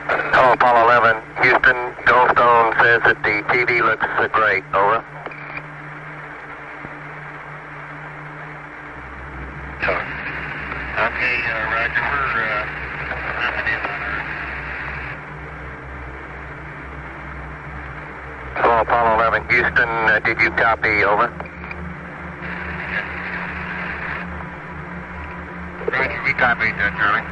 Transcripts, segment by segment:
Hello, Apollo 11. Houston, Goldstone says that the TV looks great. Over. Okay, Roger. We're coming in on Earth. Hello, Apollo 11. Houston, did you copy? Over. Roger, we copied, Charlie.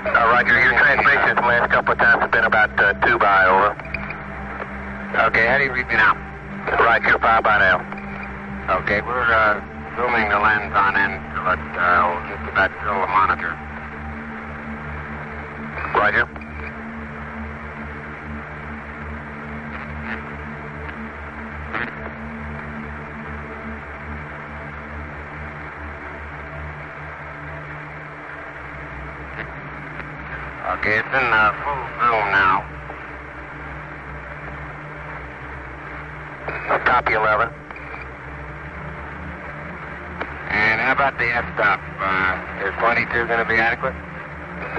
Roger, your transmissions the last couple of times have been about 2 by. Over. Okay, how do you read me now? Roger, you're 5 by now. Okay, we're zooming the lens on in till it just about fill the monitor. Roger. Okay, it's in full zoom now. Copy 11. And how about the f-stop? Is 22 going to be adequate?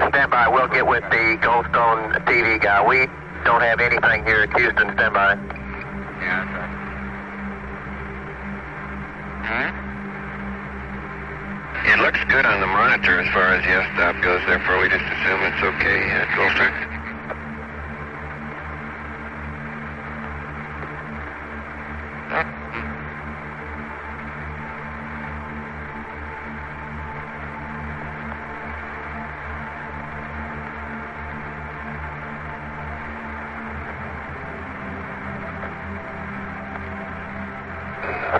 Stand by. We'll get with the Goldstone TV guy. We don't have anything here at Houston. Stand by. Yeah, that's right. It looks good on the monitor as far as the f-stop goes. Therefore, we just assume it's okay. Goldstone.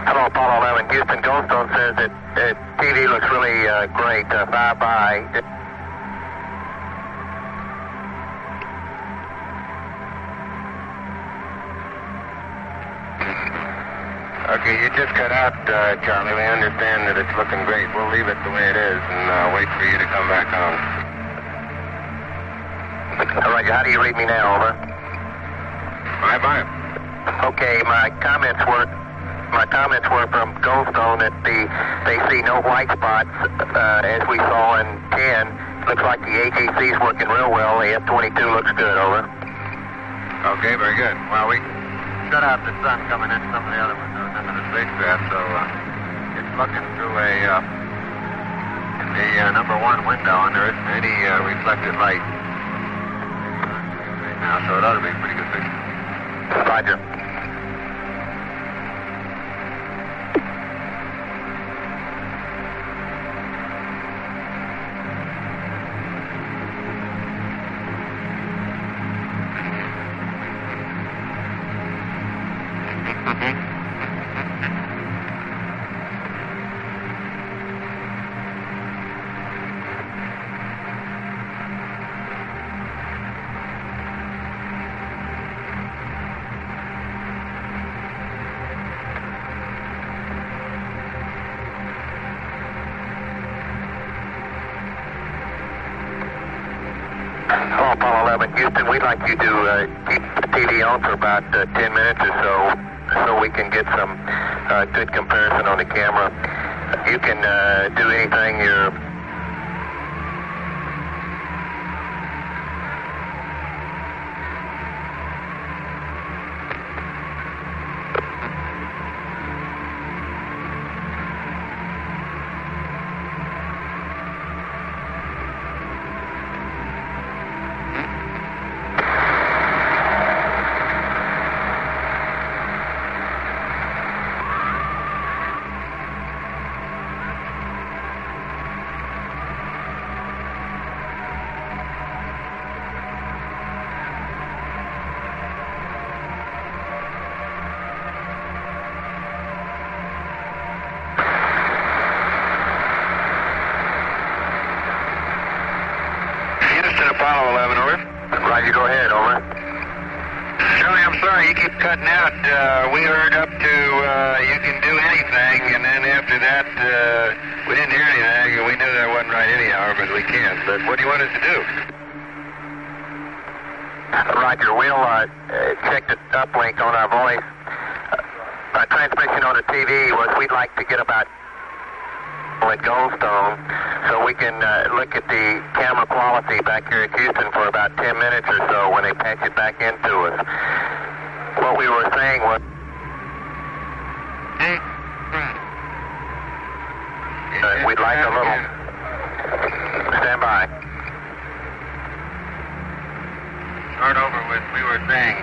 Hello, Apollo 11. Houston, Goldstone says that TV looks really great. 5 by. Okay, you just cut out, Charlie. We understand that it's looking great. We'll leave it the way it is and wait for you to come back on. Roger, how do you read me now? Over. Bye-bye. Okay, my comments were from Goldstone that they see no white spots as we saw in 10. Looks like the AGC's working real well. The F-22 looks good. Over. Okay, very good. Well, we shut out the sun coming in some of the other windows into the spacecraft, so it's looking through the number 1 window, and there isn't any reflected light right now, so it ought to be a pretty good picture. Roger. Hello, Apollo 11. Houston, we'd like you to keep the TV on for about 10 minutes or so we can get some good comparison on the camera. You can do anything you're... Apollo 11, over. Roger, go ahead, over. Charlie, I'm sorry, you keep cutting out. We heard up to you can do anything, and then after that, we didn't hear anything, and we knew that wasn't right anyhow, because we can't. But what do you want us to do? Roger, we'll check the uplink on our voice. Our transmission on the TV was we'd like to get about at Goldstone, so we can look at the camera quality back here at Houston for about 10 minutes or so when they patch it back into us. What we were saying was, we'd like a little. Stand by. Start over with we were saying.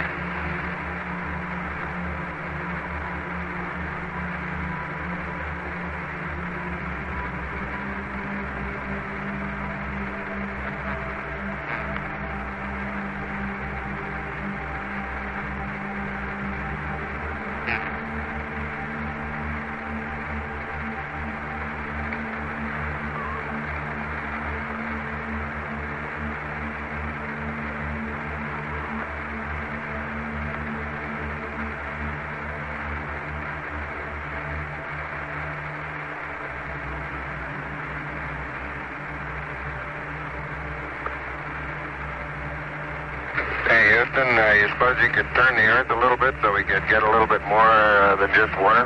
Hey, Houston, you suppose you could turn the earth a little bit so we could get a little bit more than just water?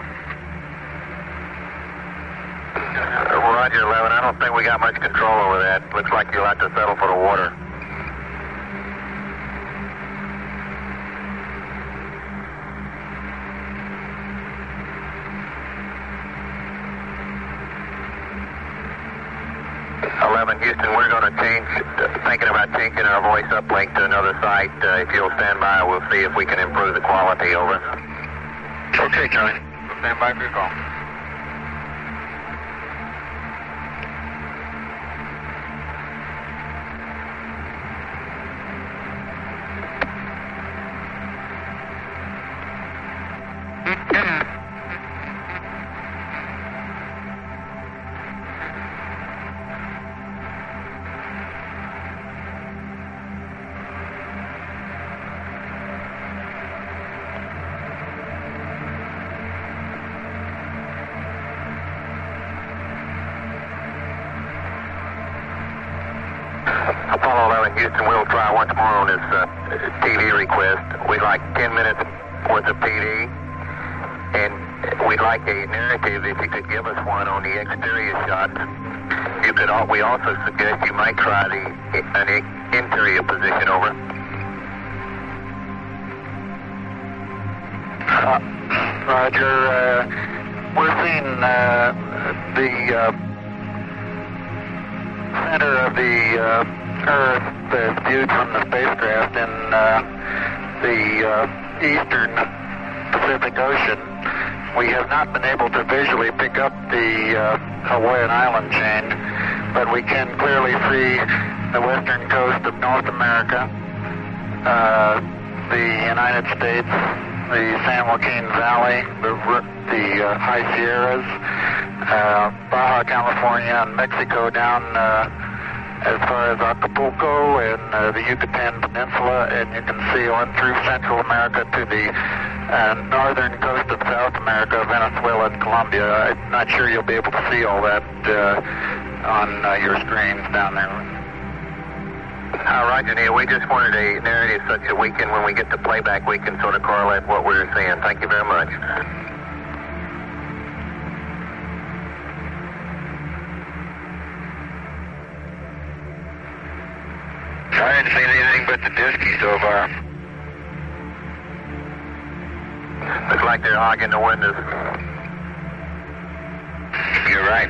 Roger, 11. I don't think we got much control over that. Looks like you'll have to settle for the water. Houston, we're going to thinking about changing our voice uplink to another site. If you'll stand by, we'll see if we can improve the quality. Over. Okay, Charlie. We'll stand by for your call. Apollo 11, Houston, we'll try once more on this TV request. We'd like 10 minutes worth of TV, and we'd like a narrative if you could give us one on the exterior shots. We also suggest you might try an interior position. Over. Roger. We're seeing the center of the Earth that's viewed from the spacecraft in the eastern Pacific Ocean. We have not been able to visually pick up the Hawaiian island chain, but we can clearly see the western coast of North America, the United States, the San Joaquin Valley, the High Sierras, Baja California, and Mexico down as far as Acapulco and the Yucatan Peninsula, and you can see on through Central America to the northern coast of South America, Venezuela, and Colombia. I'm not sure you'll be able to see all that on your screens down there. Roger, Neil. We just wanted a narrative such that we can, when we get to playback, we can sort of correlate what we're seeing. Thank you very much. I didn't see anything but the disky so far. Looks like they're hogging the windows. You're right.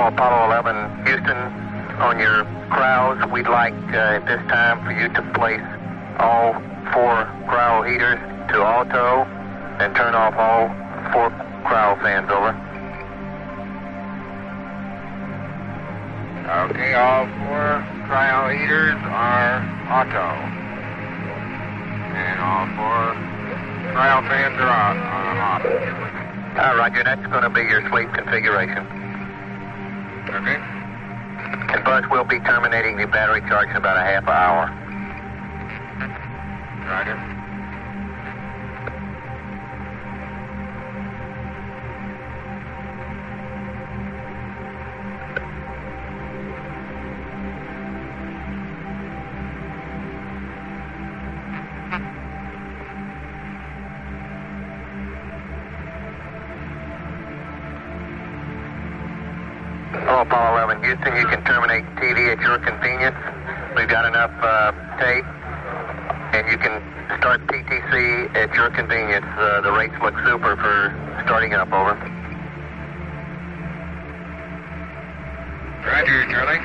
Apollo 11, Houston, on your crowds, we'd like at this time for you to place all 4 crowd heaters to auto and turn off all 4 crowd fans, over. Okay, all 4 cryo heaters are auto. And all 4 cryo fans are off. Roger, that's going to be your sleep configuration. Okay. And Buzz will be terminating the battery charge in about a half hour. Roger. Apollo 11, Houston, you can terminate TV at your convenience. We've got enough tape, and you can start TTC at your convenience. The rates look super for starting up, over. Roger, Charlie.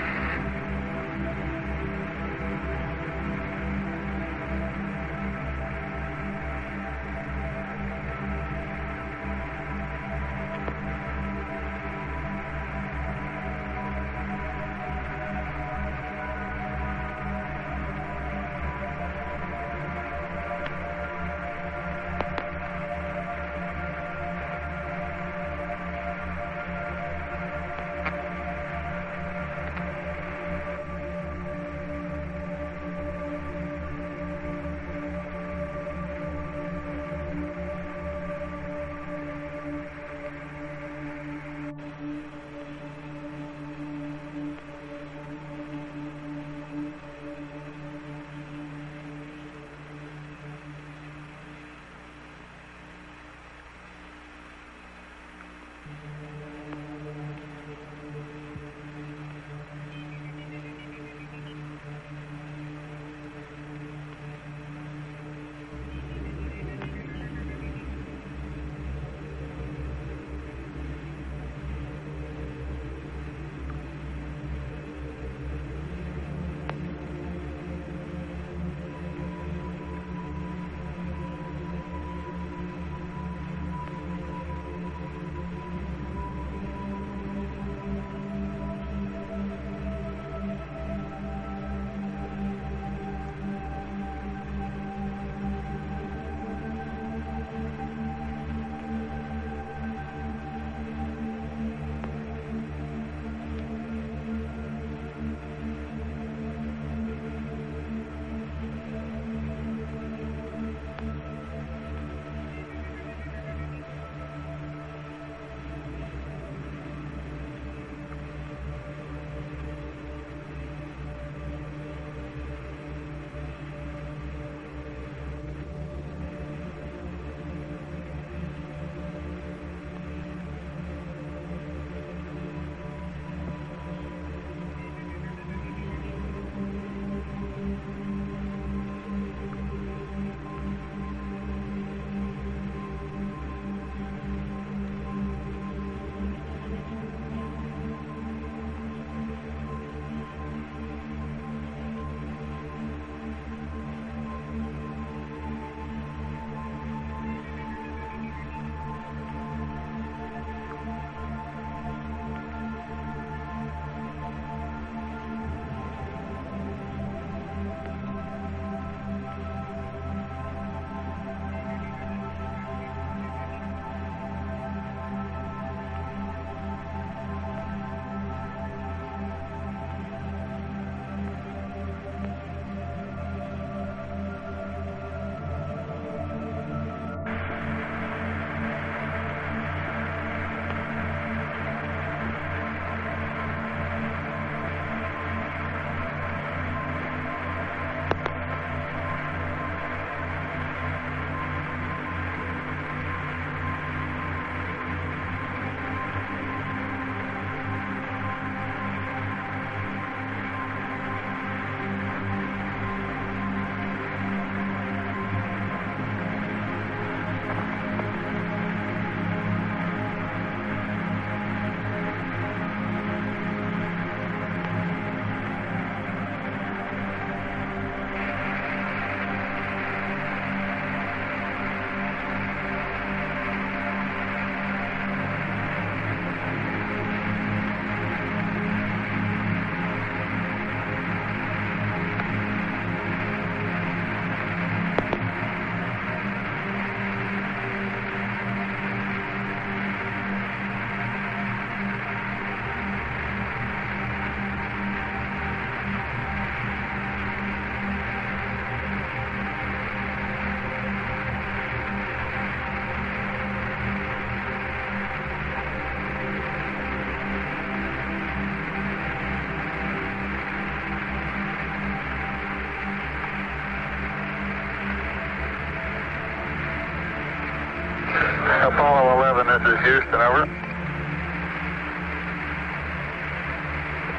is Houston, over. Go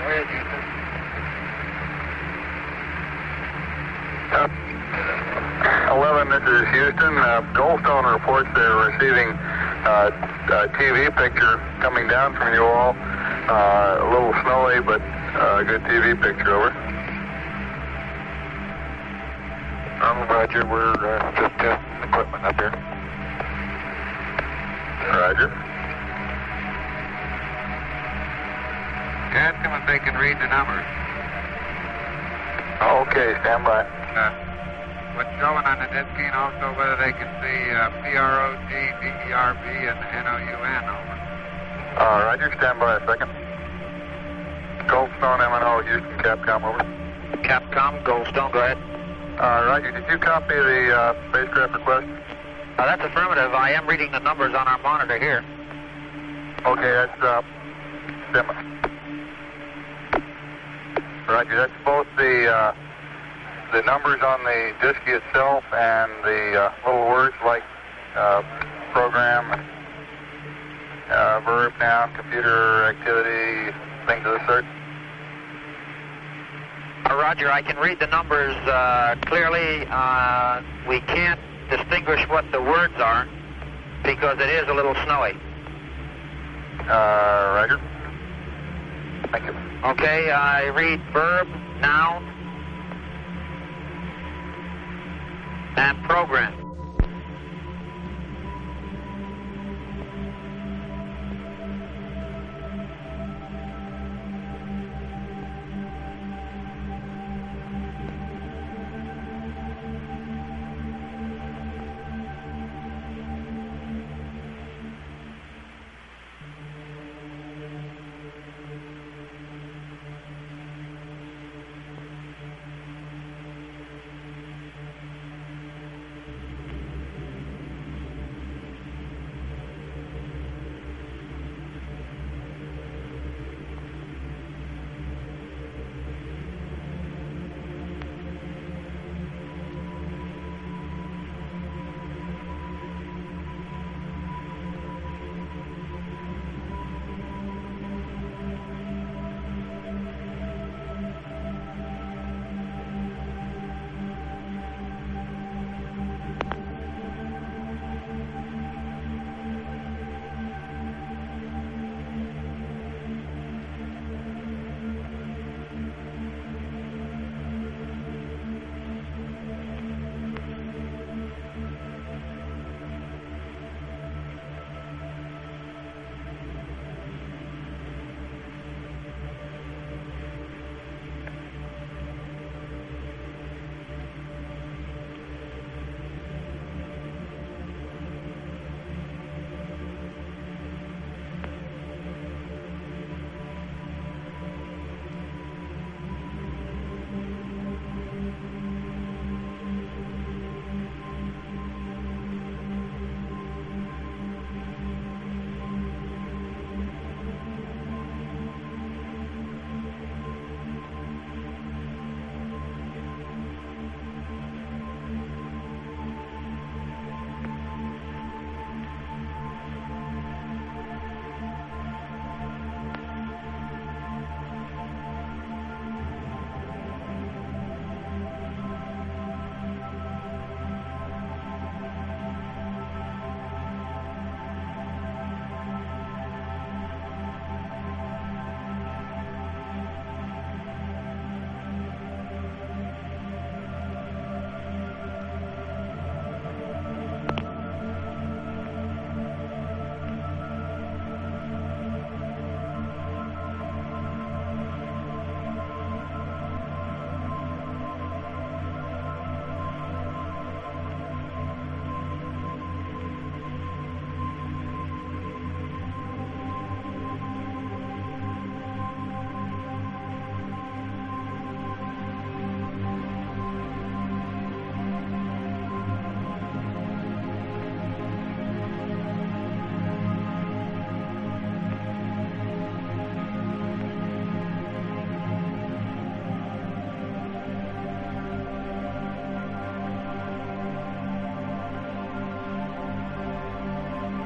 ahead, Houston. 11, this is Houston. Goldstone reports they're receiving a TV picture coming down from you all. A little snowy, but a good TV picture, over. Roger, we're just testing equipment up here. Roger. Ask them if they can read the numbers. Okay, stand by. What's showing on the disking also whether they can see PROG, DERB, and NOUN, over. Roger, stand by a second. Goldstone, MNO, Houston, Capcom, over. Capcom, Goldstone, go ahead. Roger, did you copy the spacecraft request? That's affirmative. I am reading the numbers on our monitor here. Okay, that's semi. Roger, that's both the numbers on the disk itself and the little words like program, verb, noun, computer activity, things of the sort. Roger, I can read the numbers clearly. We can't distinguish what the words are because it is a little snowy. Roger. Thank you. Okay, I read verb, noun, and program.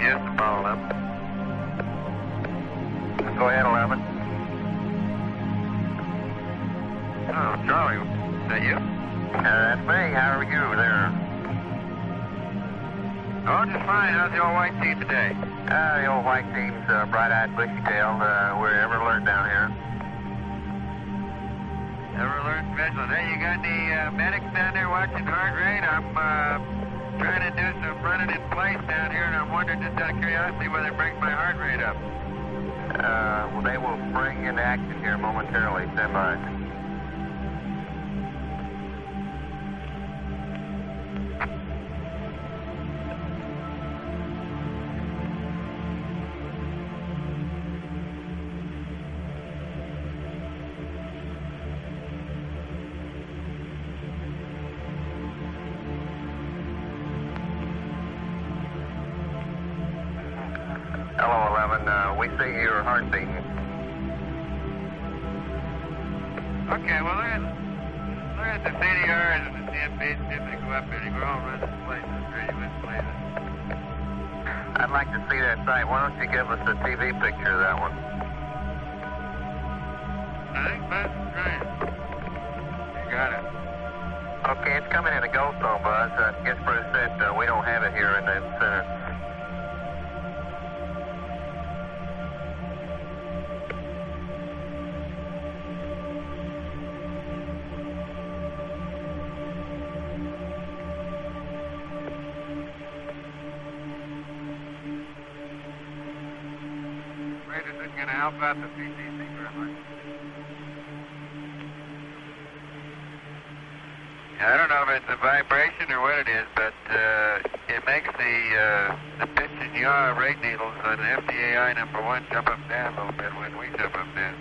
Yes, follow up. Go ahead, 11. Oh, Charlie, is that you? That's me. How are you there? Oh, just fine. How's the old white team today? The old white team's bright-eyed, bushy-tailed. We're ever alert down here. Ever alert and vigilant. Hey, you got any medics down there watching heart rate? I'm trying to do some running in place down here, and I'm wondering, just out of curiosity, whether it brings my heart rate up. Well, they will spring into action here momentarily. Stand by. Hello, 11. We see your heart beating. Okay, well, look at the CDRs and the CMPs, see if they go up here. We're all running places, radio installated. I'd like to see that site. Why don't you give us a TV picture of that one? I think that's right. You got it. Okay, it's coming in a ghost zone, Buzz. I guess Bruce said we don't have it here in the center. Afraid it isn't going to help out the PCC very much. I don't know if it's a vibration or what it is, but it makes the pitch and yaw rate needles on FDAI number 1 jump up and down a little bit when we jump up and down.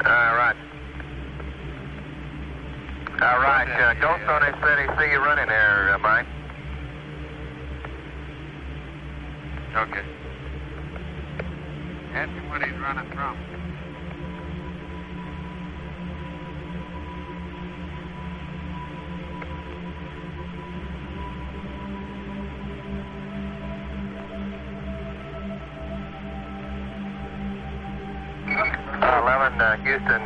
All right. All right. Ghost on it said he see you running there, Mike. Okay. Ask him what he's running from. Houston,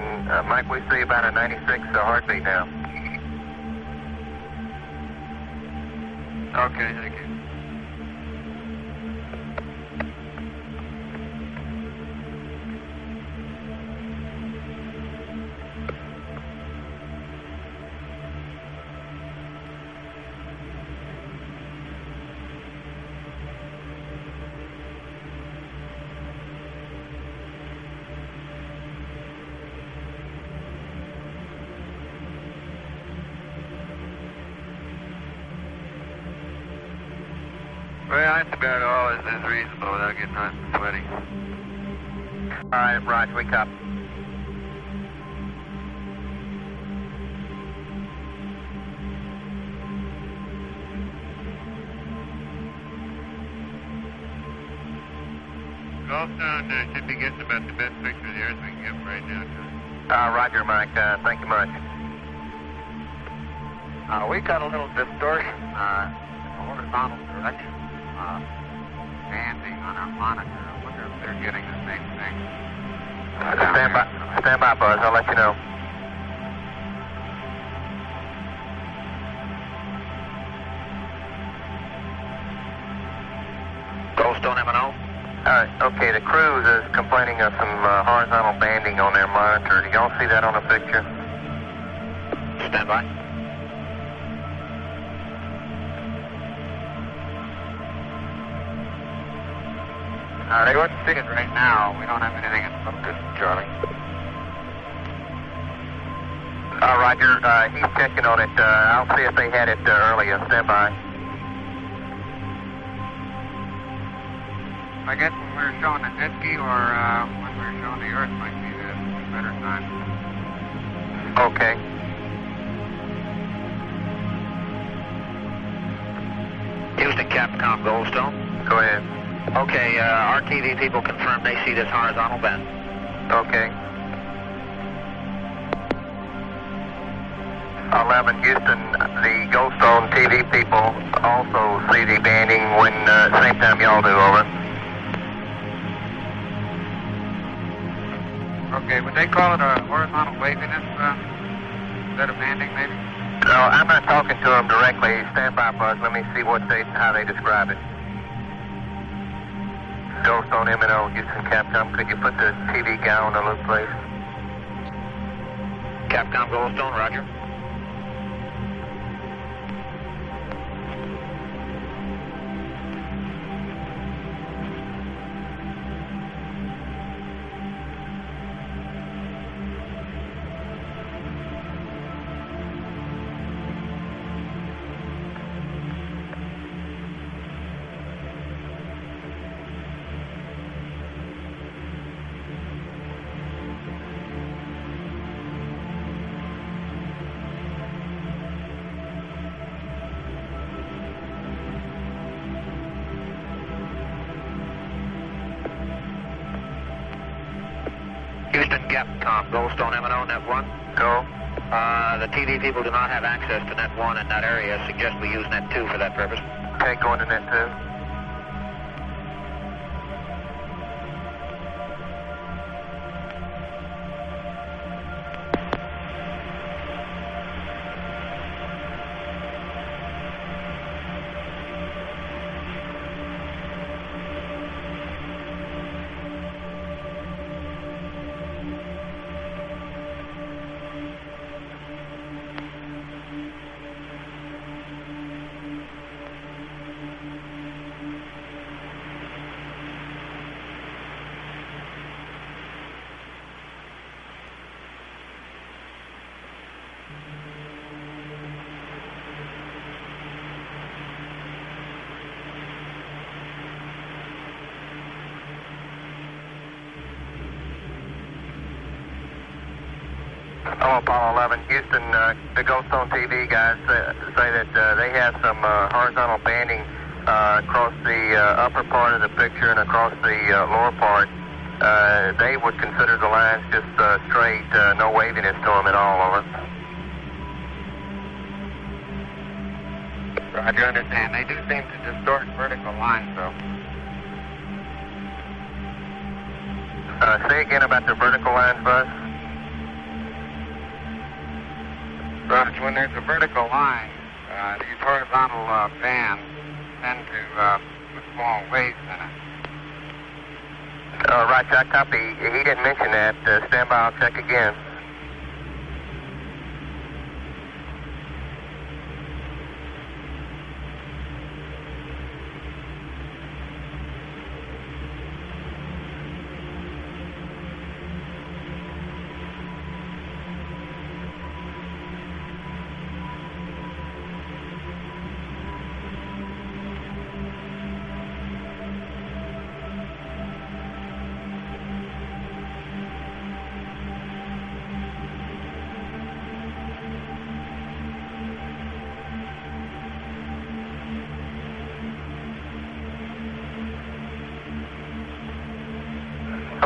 Mike, we see about a 96 heartbeat now. Okay, thank you. Well, that's about all is reasonable without getting hot and sweaty. All right, Roger, we copy. Goldstone should be getting about the best picture of the Earth we can get right now, John. Roger, Mike. Thank you much. We got a little distortion in the horizontal direction. Standing on our monitor. I wonder if they're getting the same thing. Stand by, Buzz. I'll let you know. Goldstone M&O. Okay, the cruise is complaining of some horizontal banding on their monitor. Do y'all see that on the picture? Stand by. They wouldn't see it right now. We don't have anything in focus, Charlie. Roger. He's checking on it. I'll see if they had it earlier. Stand by. I guess when we were showing the Nitsky or when we were showing the Earth might be the better time. Okay. Houston, Capcom, Goldstone. Go ahead. Okay, our TV people confirm they see this horizontal bend. Okay. 11, Houston, the Goldstone TV people also see the banding when same time y'all do, over. Okay, would they call it a horizontal waviness instead of banding, maybe? No, I'm not talking to them directly. Stand by, Buzz. Let me see how they describe it. Ghost on M&O, Houston Capcom. Could you put the TV guy on the loop, please? Capcom Goldstone, roger. Houston Capcom, Goldstone M&O, Net 1. Go. The TV people do not have access to Net 1 in that area. Suggest we use Net 2 for that purpose. Okay, going to Net 2. Oh, Apollo 11, Houston, the Goldstone TV guys say that they have some horizontal banding across the upper part of the picture and across the lower part. They would consider the lines just straight, no waviness to them at all, over. Roger, understand. They do seem to distort vertical lines, though. Say again about the vertical lines, Buzz. Roger, when there's a vertical line, these horizontal bands tend to put small waves in it. Roger, I copy. He didn't mention that. Stand by, I'll check again.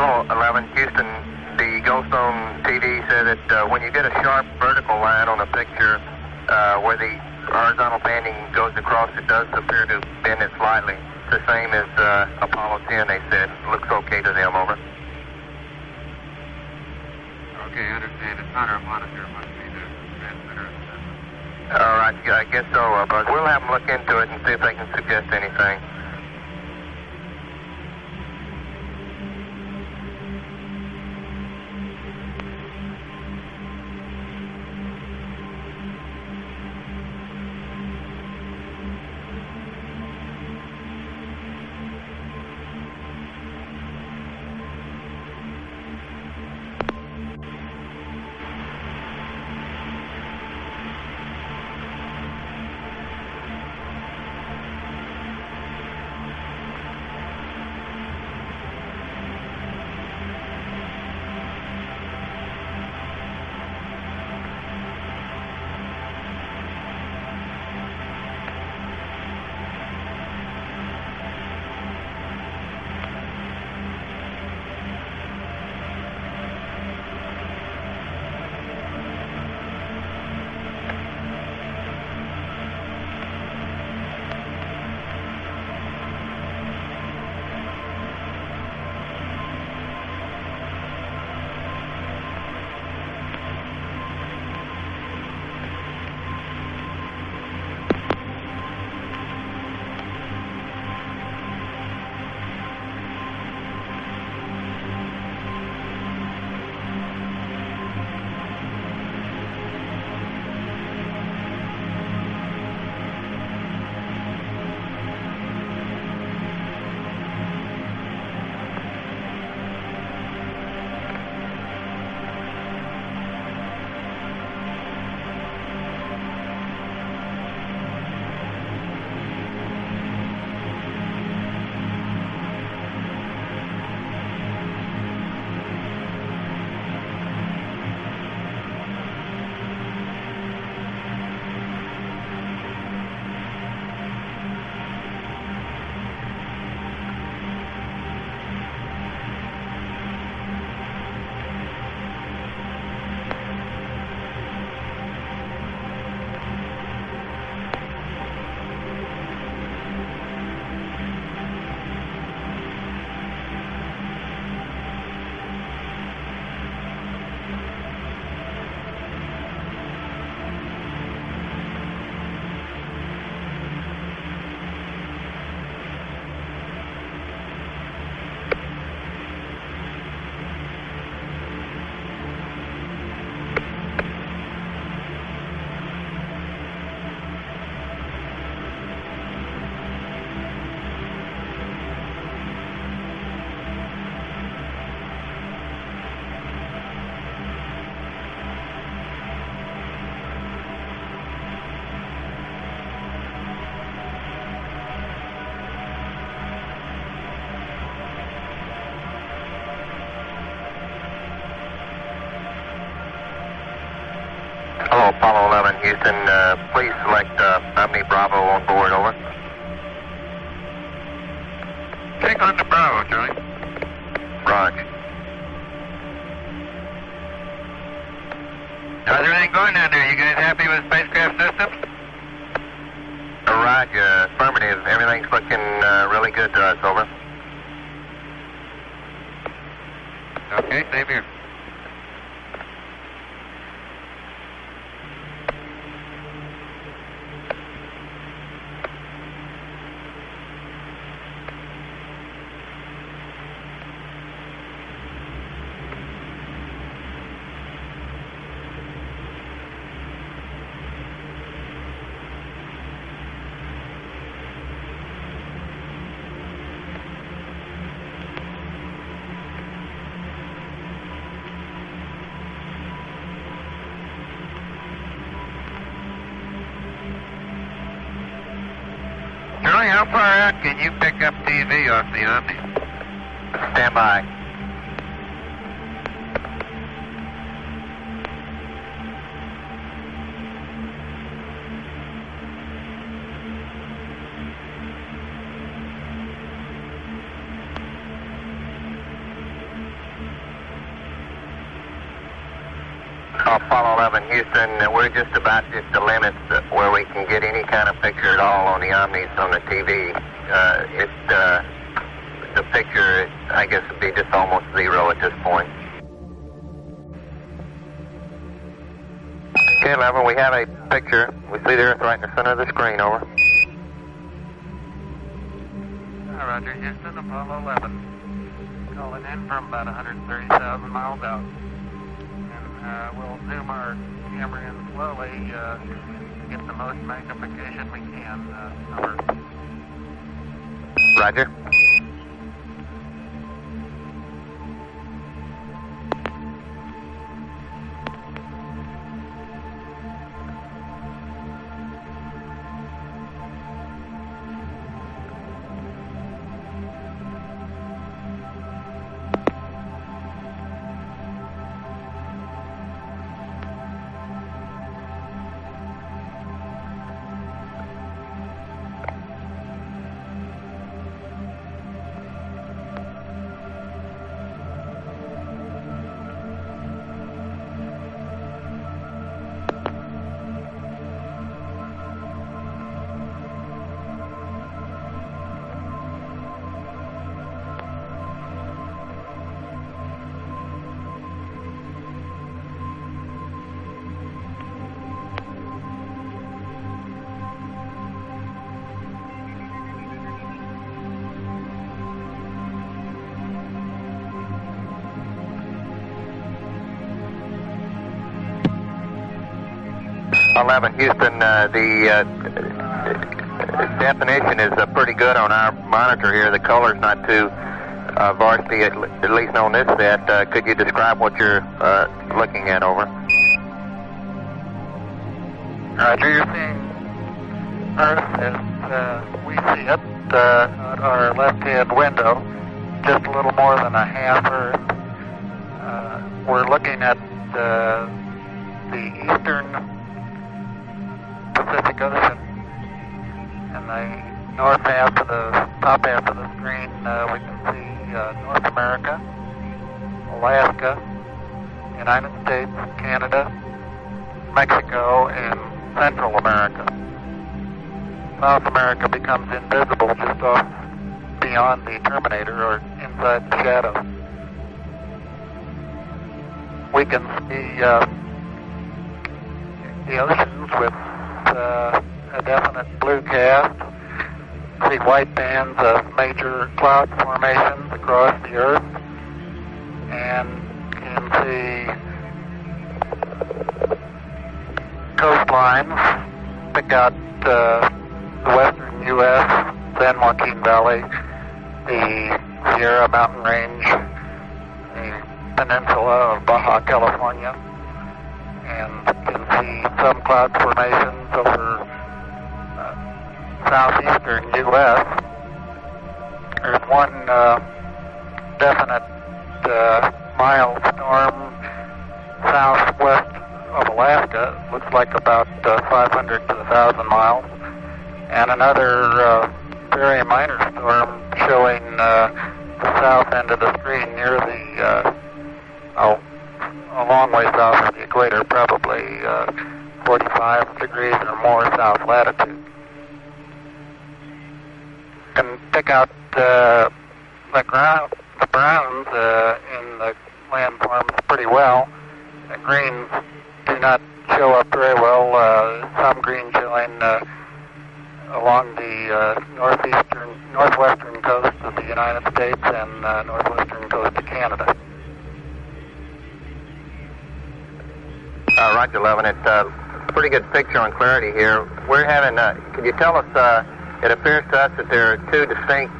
Hello, 11, Houston. The Goldstone TV said that when you get a sharp vertical line on a picture where the horizontal banding goes across, it does appear to bend it slightly. The same as Apollo 10, they said. Looks okay to them, over. Okay, I understand. It's not our monitor. It must be the transmitter. All right, I guess so, but we'll have them look into it and see if they can suggest anything. Hello, Apollo 11, Houston. Please select Omni Bravo on board, over. Take on to Bravo, Charlie. Roger. How's everything going down there? You guys happy with spacecraft systems? Roger, affirmative. Everything's looking really good to us, over. Okay, same here. Charlie, how far out can you pick up TV off the Omni? Stand by. Apollo 11, Houston, we're just about at the limits where we can get any kind of picture at all on the Omnis on the TV. The picture, I guess, would be just almost zero at this point. Okay, 11, we have a picture. We see the Earth right in the center of the screen, over. Roger, Houston, Apollo 11. Calling in from about 130,000 miles out. We'll zoom our camera in slowly, get the most magnification we can. Over. Roger. Houston, the definition is pretty good on our monitor here. The color's not too varsity, at least on this set. Could you describe what you're looking at, over? Roger, you're seeing Earth as we see it at our left-hand window, just a little more than a half Earth. We're looking at the eastern Pacific Ocean, and the north half of the top half of the screen we can see North America, Alaska, United States, Canada, Mexico, and Central America. South America becomes invisible just off beyond the terminator or inside the shadow. We can see the oceans with a definite blue cast, see white bands of major cloud formations across the Earth, and can see coastlines, pick out the western U.S., San Joaquin Valley, the Sierra Mountain Range, the peninsula of Baja California, and can see some cloud formations over southeastern U.S. There's one definite mild storm southwest of Alaska Alaska. Looks like about 500 to 1,000 miles. And another very minor storm showing the south end of the screen near the, a long way south of the equator, probably 45 degrees or more south latitude. You can pick out the browns in the landforms pretty well. The greens do not show up very well. Some green showing along the northwestern coast of the United States and northwestern coast of Canada. Roger, 11. It's a pretty good picture on clarity here. We're having, could you tell us, it appears to us that there are two distinct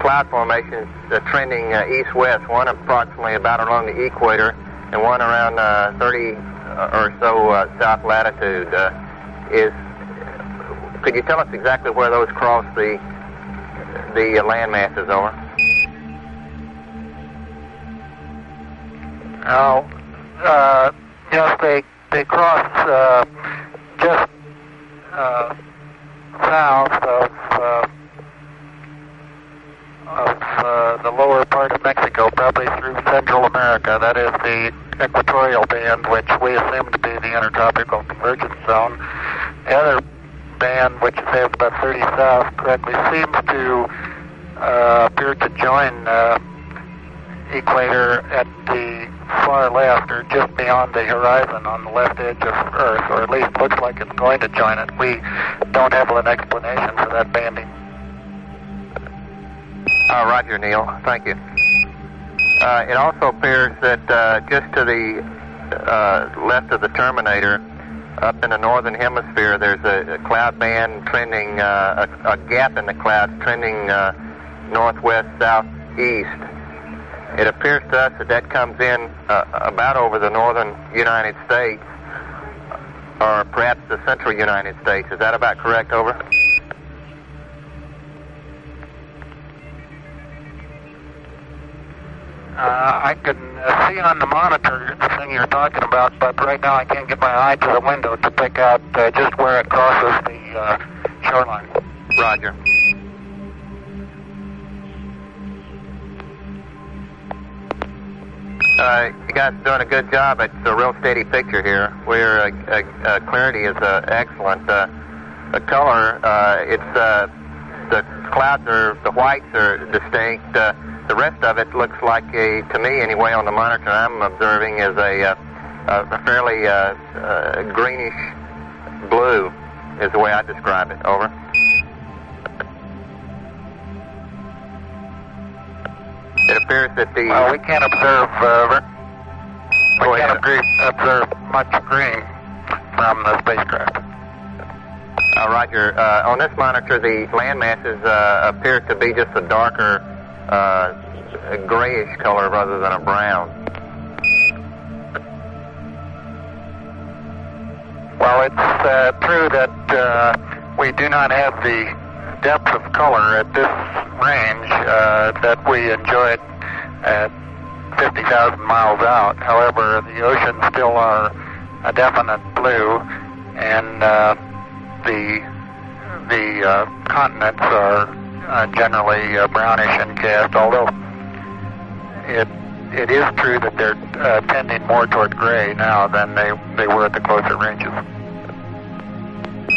cloud formations trending east-west, one approximately about along the equator and one around 30 or so south latitude. Could you tell us exactly where those cross the land masses over? Yes, they cross just south of the lower part of Mexico, probably through Central America. That is the equatorial band, which we assume to be the intertropical convergence zone. The other band, which is about 30 south, correctly seems to appear to join equator at the far left, or just beyond the horizon on the left edge of Earth, or at least looks like it's going to join it. We don't have an explanation for that banding. Roger, Neil. Thank you. It also appears that just to the left of the terminator, up in the northern hemisphere, there's a cloud band trending, a gap in the clouds trending northwest, southeast. It appears to us that comes in about over the northern United States, or perhaps the central United States. Is that about correct? Over. I can see on the monitor the thing you're talking about, but right now I can't get my eye to the window to pick out just where it crosses the shoreline. Roger. You guys are doing a good job. It's a real steady picture here. Where clarity is excellent. The color, the clouds the whites are distinct. The rest of it looks like to me anyway, on the monitor I'm observing, is a fairly greenish blue, is the way I describe it. Over. It appears that the... Well, we can't observe observe much green from the spacecraft. Roger. On this monitor, the land masses appear to be just a darker a grayish color rather than a brown. Well, it's true that we do not have the depth of color at this range that we enjoyed at 50,000 miles out. However, the oceans still are a definite blue, and the continents are generally brownish in cast, although it is true that they're tending more toward gray now than they were at the closer ranges.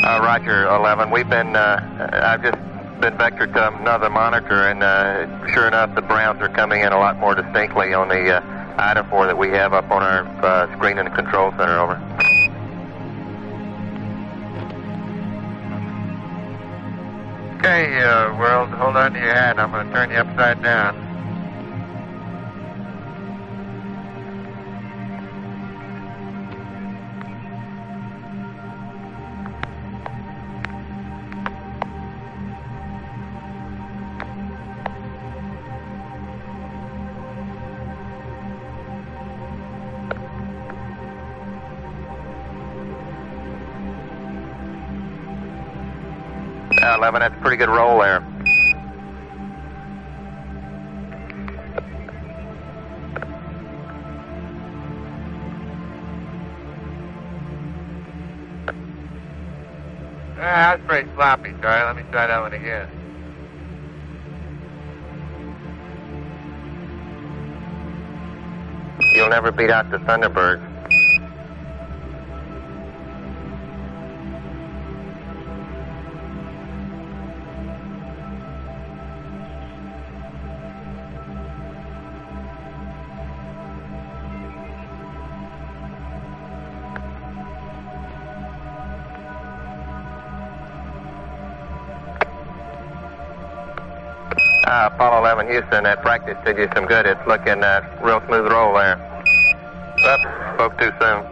Roger, 11. We've been, I've just been vectored to another monitor, and sure enough, the browns are coming in a lot more distinctly on the IDA4 that we have up on our screen in the control center. Over. Okay, world, hold on to your hat. I'm going to turn you upside down. Yeah, 11, that's a pretty good roll there. That's pretty sloppy, Charlie. Let me try that one again. You'll never beat out the Thunderbird. Apollo 11 Houston, that practice did you some good. It's looking real smooth roll there. Oops, spoke too soon.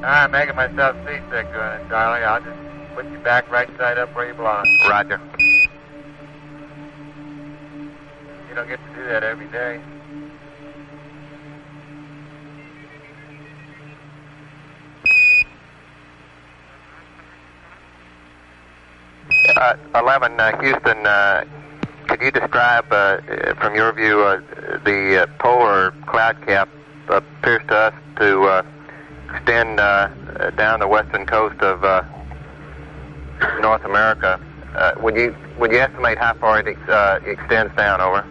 I'm making myself seasick doing it, Charlie. I'll just put you back right side up where you belong. Roger. You don't get to do that every day. 11 Houston, could you describe, from your view, the polar cloud cap appears to us to extend down the western coast of North America. Would you estimate how far it extends down? Over.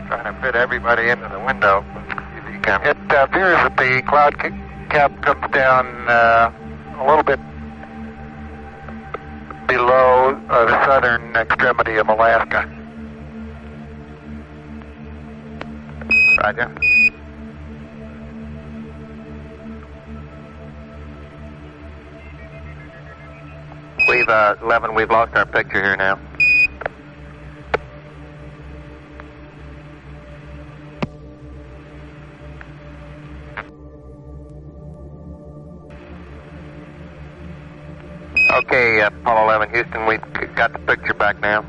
Trying to fit everybody into the window. It appears that the cloud cap comes down a little bit below the southern extremity of Alaska. Roger. We've 11. We've lost our picture here now. Okay, Apollo 11 Houston, we've got the picture back now.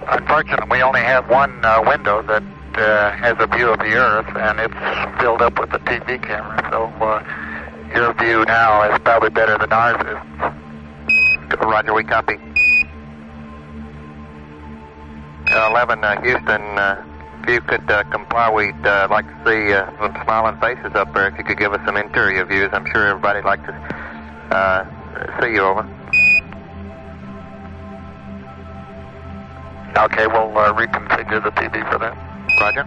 Unfortunately, we only have one window that has a view of the Earth, and it's filled up with the TV camera, so your view now is probably better than ours is. Roger, we copy. 11 Houston, if you could comply, we'd like to see some smiling faces up there. If you could give us some interior views, I'm sure everybody'd like to see you. Over. Okay, we'll reconfigure the TV for that. Roger.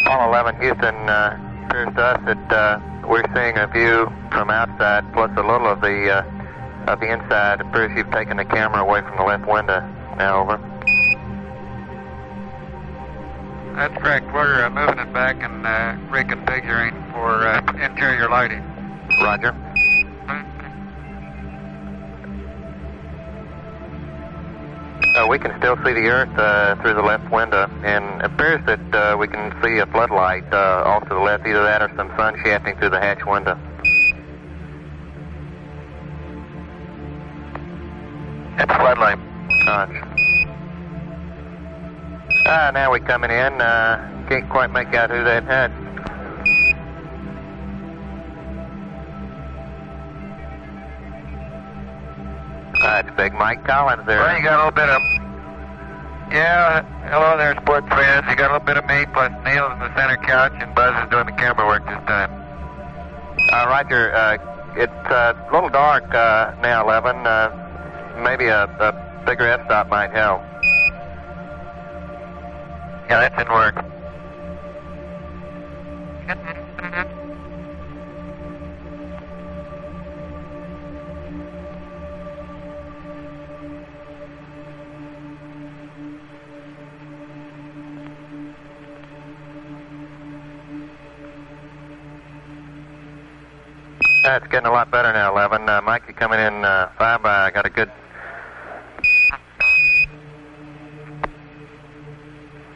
Apollo 11 Houston, appears to us that we're seeing a view from outside plus a little of the inside. It appears you've taken the camera away from the left window. Now over. That's correct. We're moving it back and reconfiguring for interior lighting. Roger. We can still see the Earth through the left window, and it appears that we can see a floodlight off to the left, either that or some sun shafting through the hatch window. It's floodlight. Now we're coming in. Can't quite make out who that had. It's Big Mike Collins there. Well, you got a little bit of... Yeah, hello there, sports fans. You got a little bit of me, plus Neil's in the center couch, and Buzz is doing the camera work this time. Roger, it's a little dark now, 11. Maybe a bigger f-stop might help. Yeah, that's in work. It's getting a lot better now, 11. Mike, you're coming in 5 by. Got a good...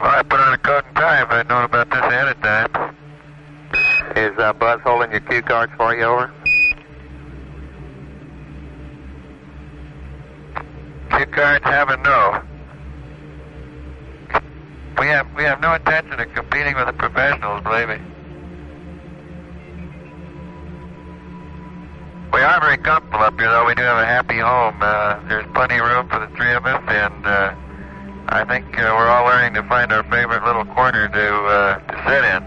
Well, I put on a coat and tie if I'd known about this ahead of time. Is Buzz holding your cue cards for you, over? Cue cards have a no. We have no intention of competing with the professionals, believe me. We are very comfortable up here, though. We do have a happy home. There's plenty of room for the three of us, and I think we're all learning to find our favorite little corner to sit in.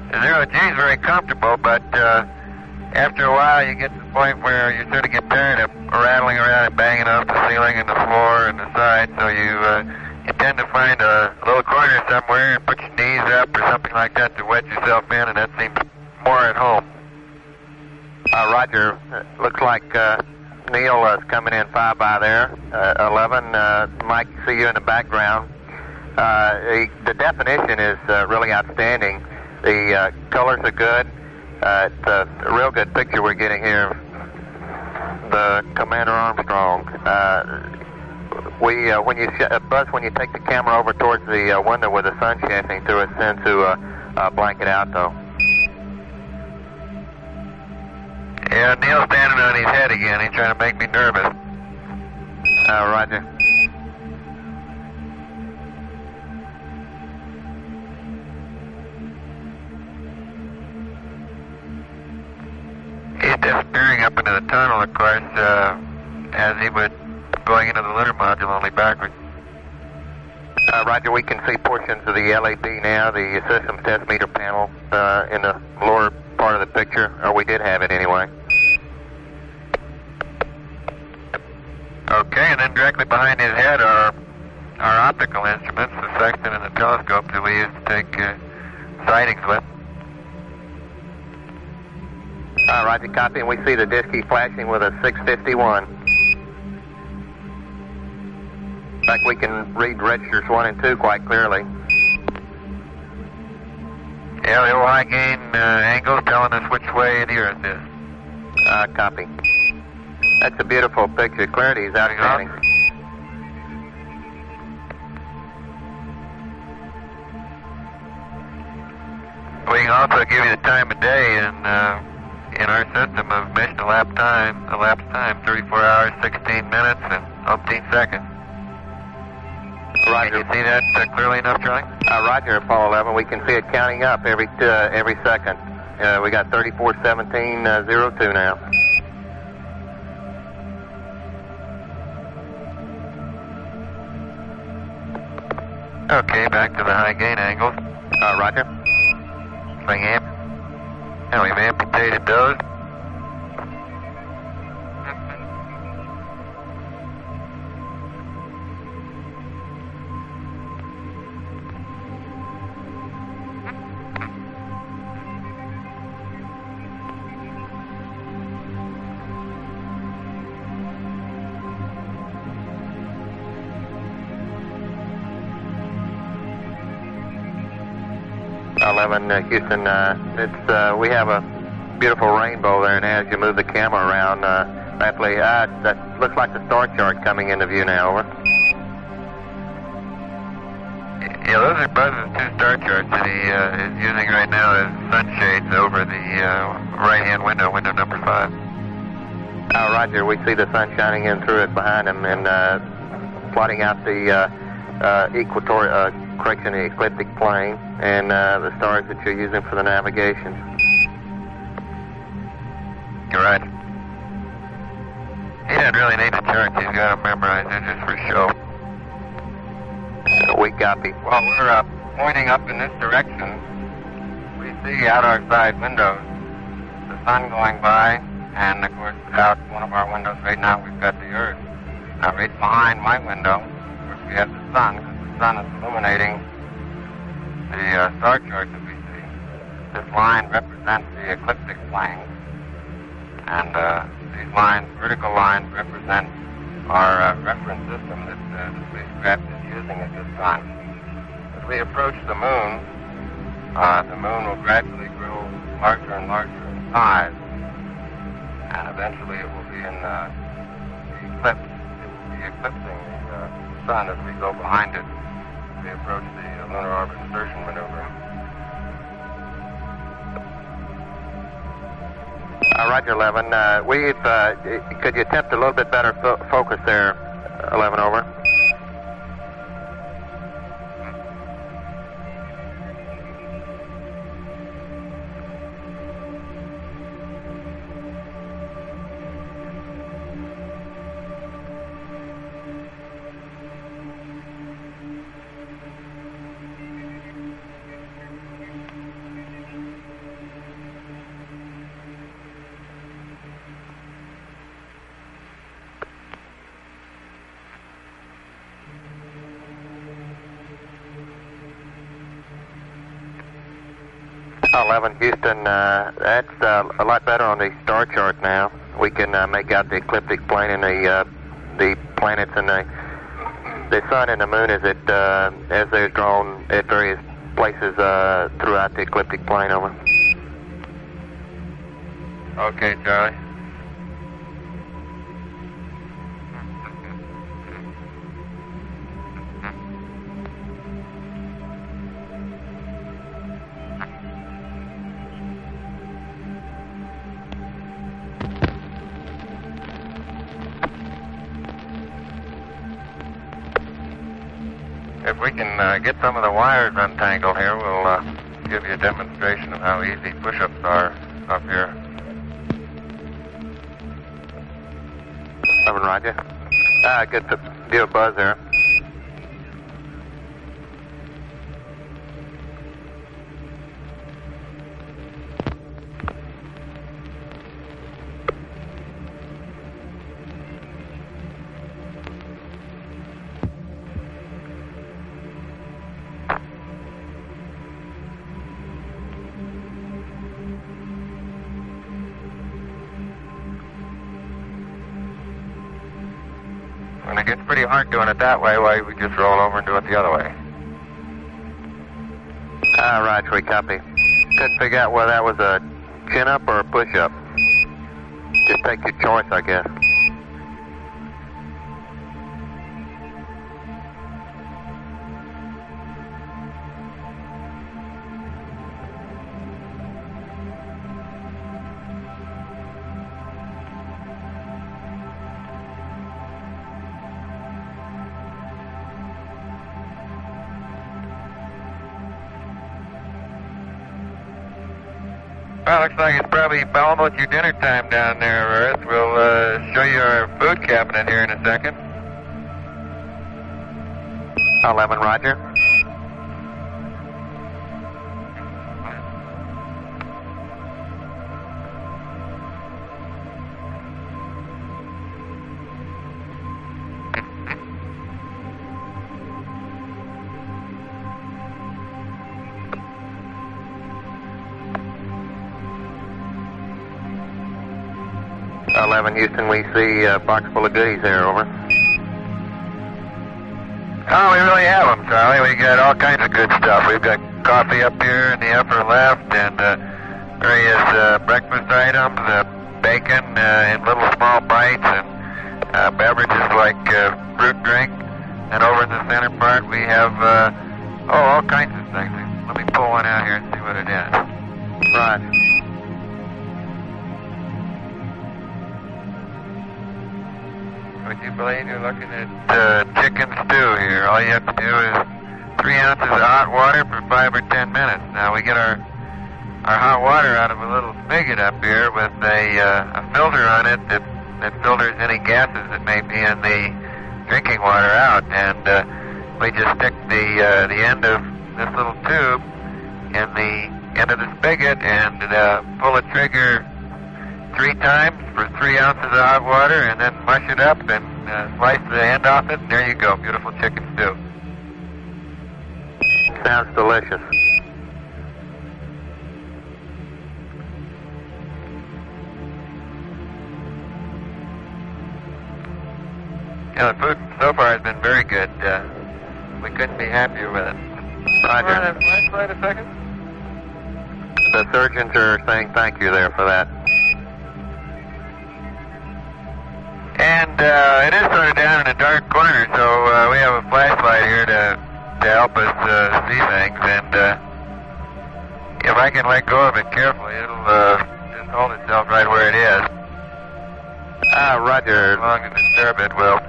The Zero G is very comfortable, but after a while you get to the point where you sort of get tired of rattling around and banging off the ceiling and the floor and the side, so you tend to find a little corner somewhere and put your knees up or something like that to wedge yourself in, and that seems more at home. Roger, looks like Neil is coming in 5 by there. 11, Mike, see you in the background. The definition is really outstanding. The colors are good. It's a real good picture we're getting here of the Commander Armstrong. Buzz, when you take the camera over towards the window with the sun shining through it, tends to blank it out, though. Yeah, Neil's standing on his head again. He's trying to make me nervous. Roger. He's disappearing up into the tunnel, of course, as he would going into the lunar module, only backwards. Roger, we can see portions of the LAP now, the system test meter panel in the lower part of the picture, or we did have it anyway. Okay, and then directly behind his head are our optical instruments, the sextant and the telescope that we use to take sightings with. Roger, copy, and we see the disky flashing with a 651. In fact, we can read registers 1 and 2 quite clearly. Yeah, the old high gain angle telling us which way the Earth is. Copy. That's a beautiful picture. Clarity is outstanding. We can also give you the time of day in our system of mission elapsed time, 34 hours, 16 minutes, and 18 seconds. Roger. Can you see that clearly enough, Charlie? Roger, Apollo 11. We can see it counting up every second. We got 34:17:02 now. Okay, back to the high gain angles. Roger. Swing amp. And we've amputated those. Houston, we have a beautiful rainbow there, and as you move the camera around, rapidly, that looks like the star chart coming into view now, over. Yeah, those are Buzz's 2 star charts that he is using right now as sunshades over the right-hand window, window number 5. Roger, we see the sun shining in through it behind him and plotting out the correction, the ecliptic plane and the stars that you're using for the navigation. You're right. He doesn't really need the charts. He's got them memorized. They're just for show. We copy. Well, we're pointing up in this direction. We see out our side windows the sun going by, and of course out one of our windows right now we've got the Earth. Now right behind my window, of course we have the sun, because the sun is illuminating the star chart that we see. This line represents the ecliptic plane, and these lines, vertical lines, represent our reference system that the spacecraft is using at this time. As we approach the moon will gradually grow larger and larger in size, and eventually it will be in the eclipse. It will be eclipsing the sun as we go behind it as we approach the lunar orbit insertion maneuver. Roger, 11. Could you attempt a little bit better focus there, 11, over? Houston, that's a lot better on the star chart now. We can make out the ecliptic plane and the planets and the sun and the moon as they're drawn at various places throughout the ecliptic plane. Over. Okay, Charlie. If we can get some of the wires untangled here, we'll give you a demonstration of how easy push-ups are up here. 11, Roger. Good to do a buzz there. When it gets pretty hard doing it that way, why we just roll over and do it the other way. Roger, we copy. Couldn't figure out whether that was a chin-up or a push-up. Just take your choice, I guess. Well, looks like it's probably almost your dinner time down there, Earth. We'll show you our food cabinet here in a second. 11, Roger. Houston, we see a box full of goodies there, over. Oh, we really have them, Charlie. We got all kinds of good stuff. We've got coffee up here in the upper left and various breakfast items, bacon in little small bites, and beverages like fruit drink. And over in the center part, we have all kinds of things. Let me pull one out here and see what it is. Right. would you believe you're looking at chicken stew here? All you have to do is 3 ounces of hot water for 5 or 10 minutes. Now we get our hot water out of a little spigot up here with a filter on it that filters any gases that may be in the drinking water out, and we just stick the end of this little tube in the end of the spigot and pull the trigger 3 times for 3 ounces of hot water, and then mush it up and slice the end off it, and there you go, beautiful chicken stew. Sounds delicious. Yeah, the food so far has been very good. We couldn't be happier with it. Roger. Hold on, flashlight a second. The surgeons are saying thank you there for that. And it is sort of down in a dark corner, so we have a flashlight here to help us see things. And if I can let go of it carefully, it'll just hold itself right where it is. Roger. As long as it's disturb it will.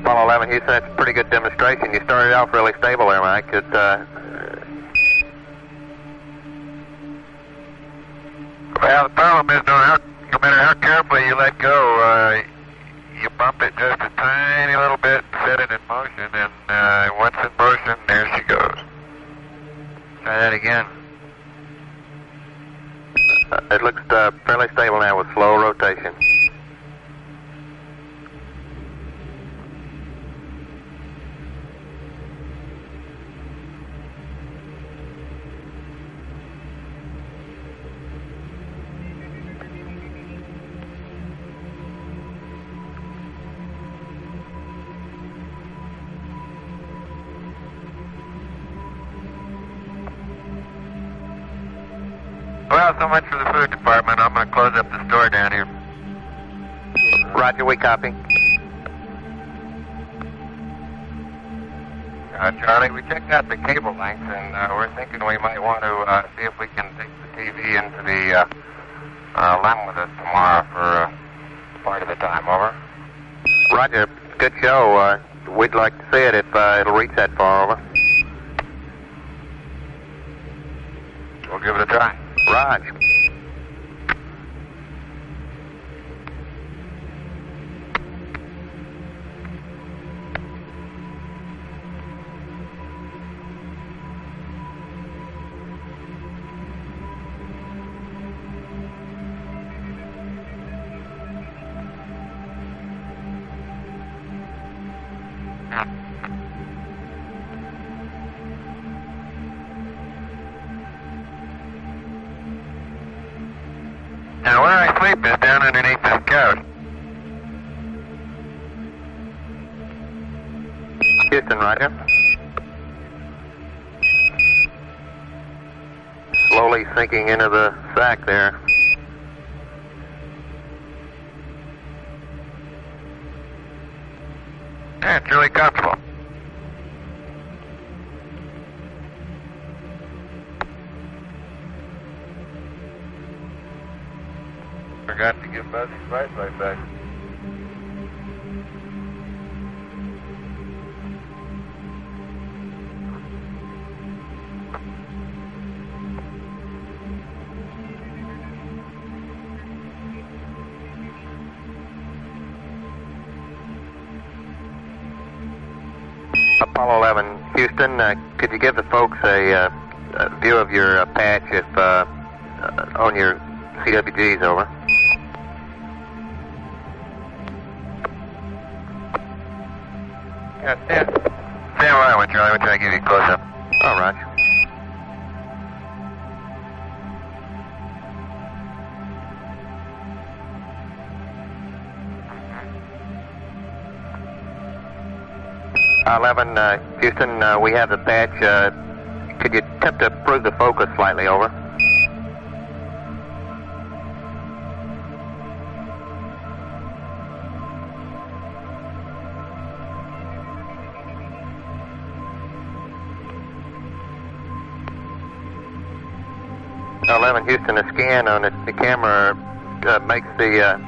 Apollo 11, Houston, that's a pretty good demonstration. You started off really stable there, Mike. Well, the problem is, no matter how carefully you let go, you bump it just a tiny little bit, set it in motion, and once in motion, there she goes. Try that again. It looks fairly stable now with slow rotation. Well, so much for the food department. I'm going to close up the store down here. Roger, we copy. Charlie, we checked out the cable length, and we're thinking we might want to see if we can take the TV into the LEM with us tomorrow for part of the time. Over. Roger, good show. We'd like to see it if it'll reach that far. Over. We'll give it a try. Roger. Now, where I sleep is down underneath this couch. Houston, Roger. Slowly sinking into the sack there. Yeah, it's really comfortable. Forgot to give Buzzy's flashlight back. Apollo 11, Houston, could you give the folks a view of your patch if on your CWGs, over? Yeah, stand by one, Charlie. We'll try to give you a close-up. All right. Houston, we have the patch. Could you attempt to improve the focus slightly, over? 11 Houston, the scan on the camera makes the,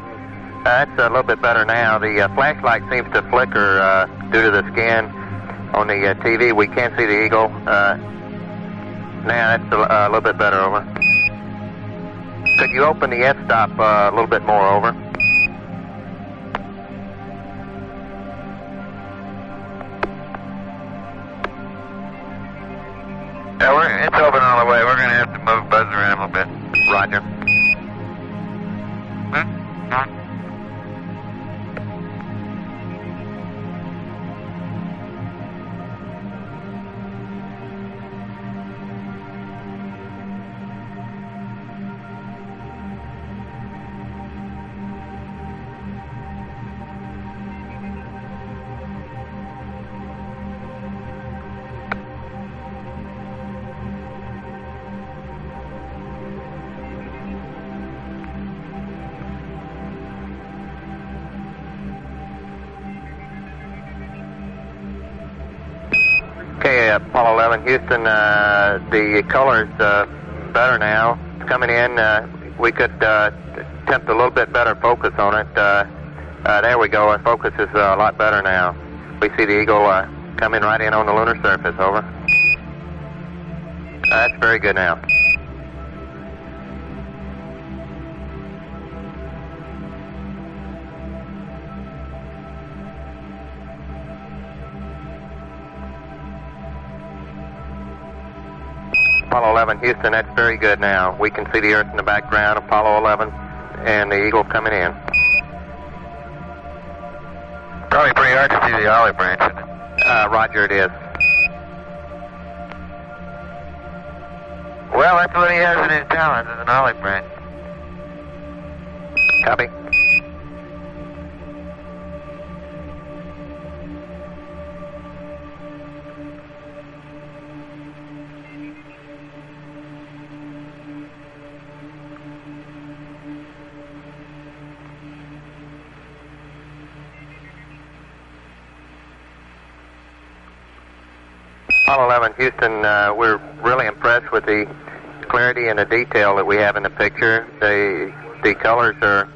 that's a little bit better now. The flashlight seems to flicker due to the scan on the TV. We can't see the eagle. Now that's a little bit better, over. Could you open the f-stop a little bit more, over? Yeah, it's open all the way. We're going to have to move Buzz around a little bit. Roger. Okay, Apollo 11, Houston, the color's better now. It's coming in. We could attempt a little bit better focus on it. There we go. Our focus is a lot better now. We see the eagle coming right in on the lunar surface, over. That's very good now. Apollo 11, Houston, that's very good now. We can see the Earth in the background, Apollo 11, and the eagle coming in. Probably pretty hard to see the olive branch, isn't it? Roger, it is. Well, that's what he has in his talent, is an olive branch. Copy. Apollo 11, Houston, we're really impressed with the clarity and the detail that we have in the picture. The colors are,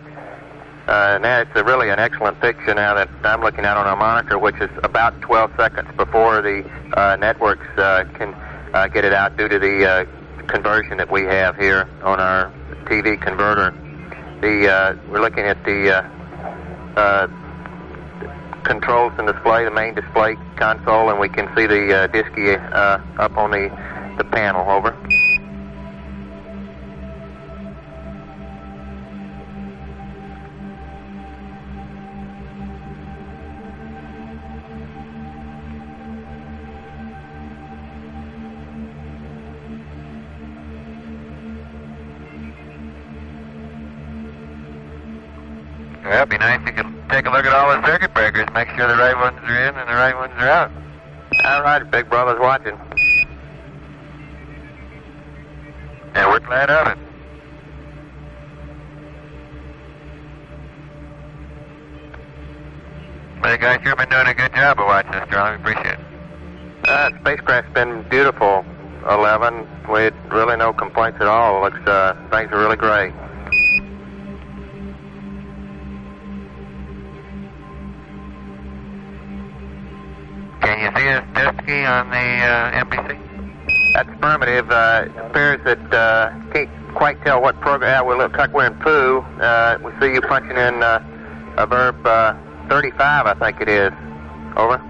now it's really an excellent picture now that I'm looking at on our monitor, which is about 12 seconds before the networks can get it out due to the conversion that we have here on our TV converter. We're looking at the controls and display, the main display console, and we can see the disky up on the panel, over. Well, it'd be nice if you could take a look at all the circuit breakers, make sure the right ones are in and the right ones are out. All right, Big Brother's watching. Yeah, we're glad of it. Well, you guys sure been doing a good job of watching us, Charlie. We appreciate it. The spacecraft's been beautiful, 11. We had really no complaints at all. Looks, things are really great. Can you see us disky on the MPC? That's affirmative. It appears that can't quite tell what program. We look like we're in Pooh. We see you punching in a verb 35, I think it is. Over.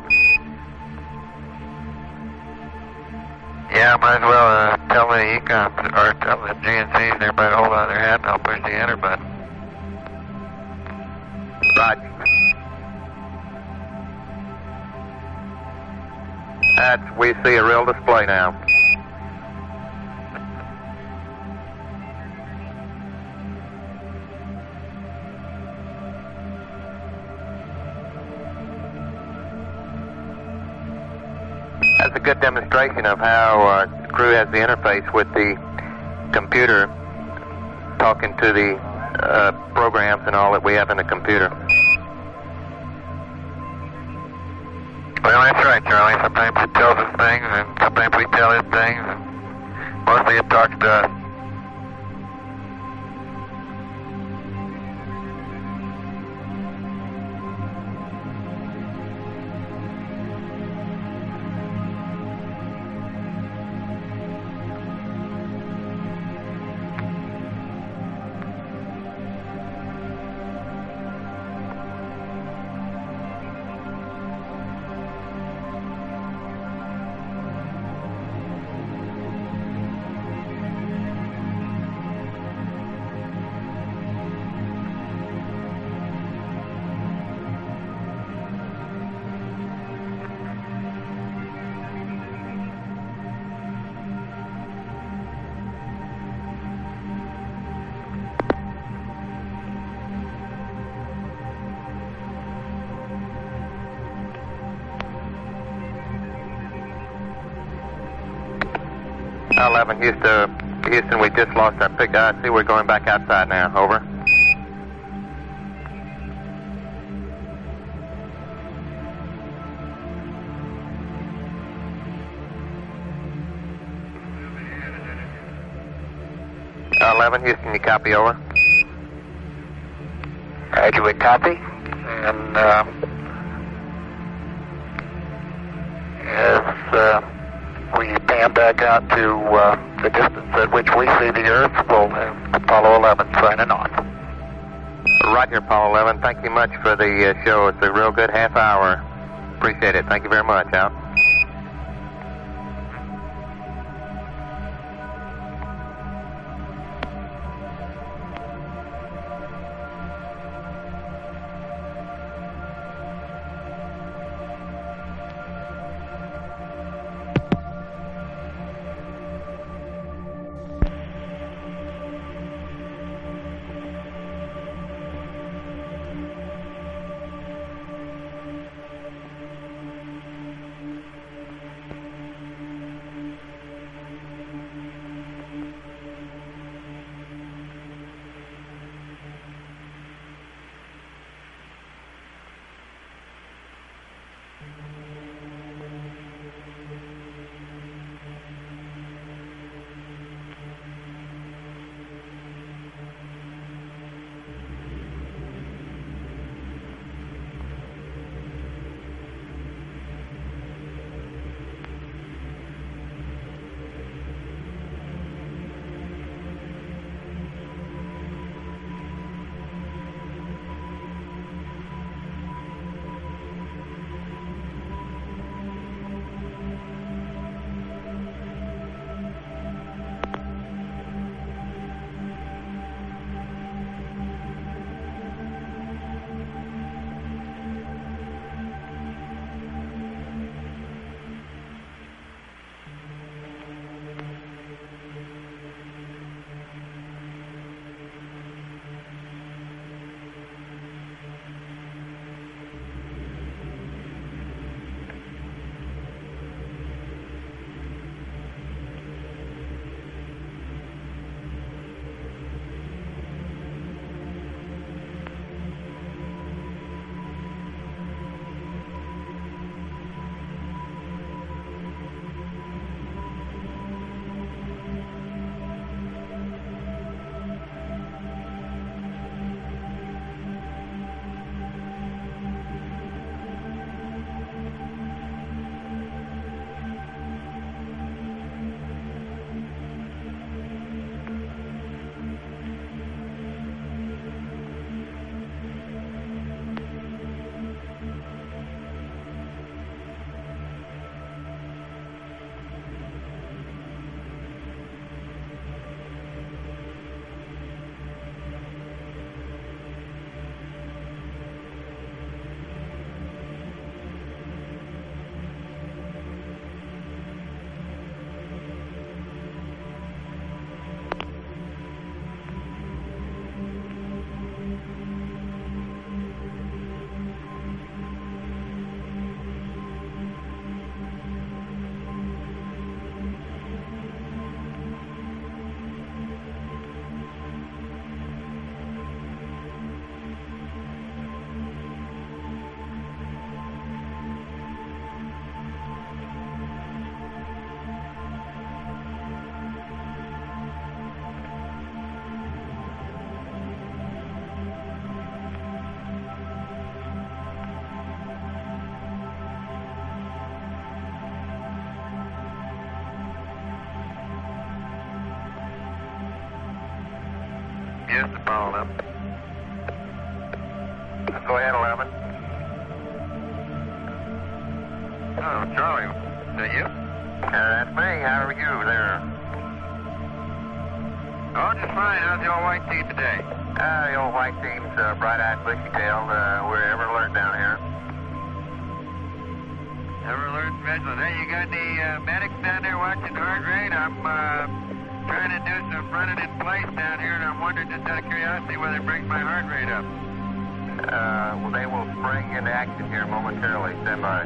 Yeah, might as well tell the ECOMs or tell the GNCs and everybody to hold on their hat and I'll push the enter button. Roger. We see a real display now. That's a good demonstration of how the crew has the interface with the computer, talking to the programs and all that we have in the computer. Well, that's right, Charlie. Sometimes it tells us things, and sometimes we tell it things, and mostly it talks to us. 11, Houston, we just lost our pick. See, we're going back outside now. Over. Houston, you copy, over? We copy. And as we pan back out to the distance at which we see the Earth, we'll have Apollo 11 signing on. Roger, Apollo 11. Thank you much for the show. It's a real good half hour. Appreciate it. Thank you very much. Out. Yes, Apollo 11. Go ahead, 11. Oh, Charlie, is that you? That's me. How are you there? Oh, just fine. How's the old white team today? The old white team's bright-eyed, bushy-tailed. We're ever alert down here. Ever alert and vigilant. Hey, you got any medics down there watching heart rate? I'm trying to do some running in place down here, and I'm wondering just out of curiosity whether it brings my heart rate up. Well, they will spring into action here momentarily. Stand by.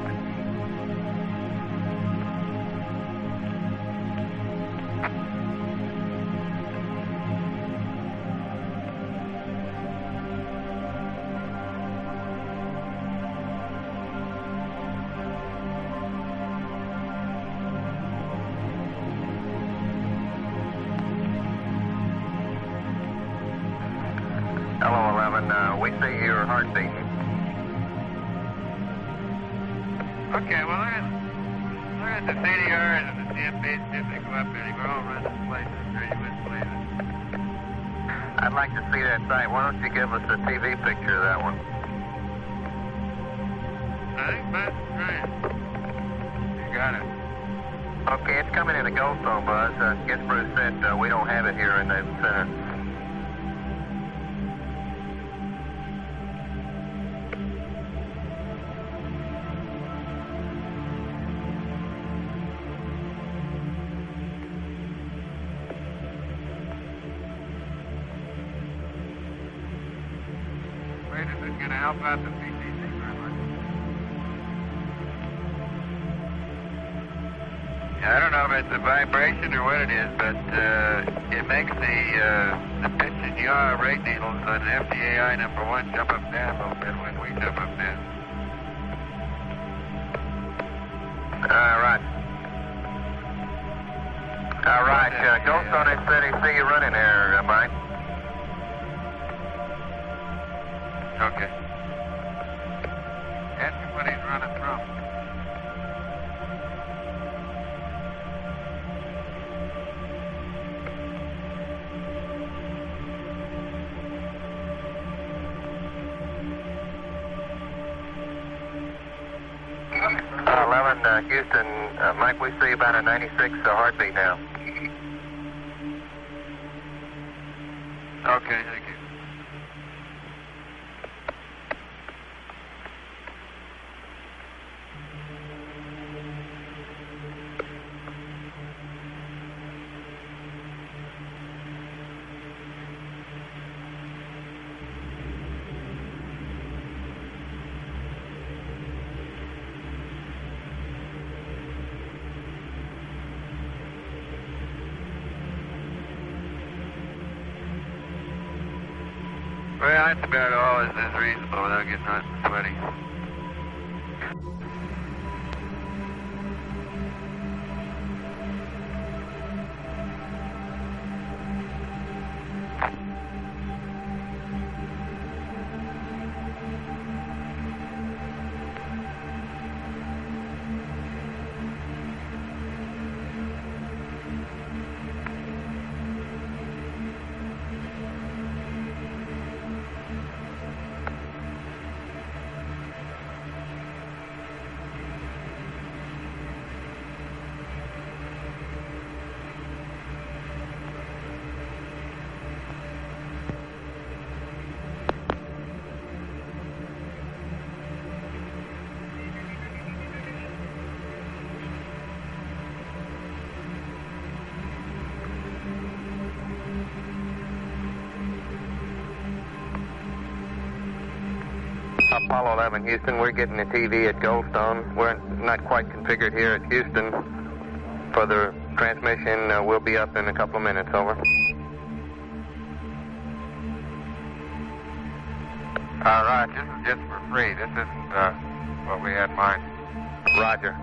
We see your heart beating. Okay, well, look at the CDRs and the CMPs, see if they go up any. We're all running places, or you wouldn't believe it. I'd like to see that site. Why don't you give us a TV picture of that one? I think that's right. You got it. Okay, it's coming in a Ghost Zone, Buzz. Guess Bruce said we don't have it here in the center. Wait, is it going to help out the PTC very much? Yeah, I don't know if it's a vibration or what it is, but it makes the pitch and yaw rate needles on FDAI number 1 jump up and down a little bit when we jump up and down. All right. All right. Ghost Zone is steady. See you running there, Mike. Okay. Ask him what he's running from. Houston, Mike, we see about a 96 heartbeat now. Okay, thank you. Well, that's about all is reasonable without getting hot and sweaty. Apollo 11, Houston, we're getting the TV at Goldstone. We're not quite configured here at Houston for the transmission. We'll be up in a couple of minutes, over. All right, this is just for free. This isn't what we had in mind. Roger.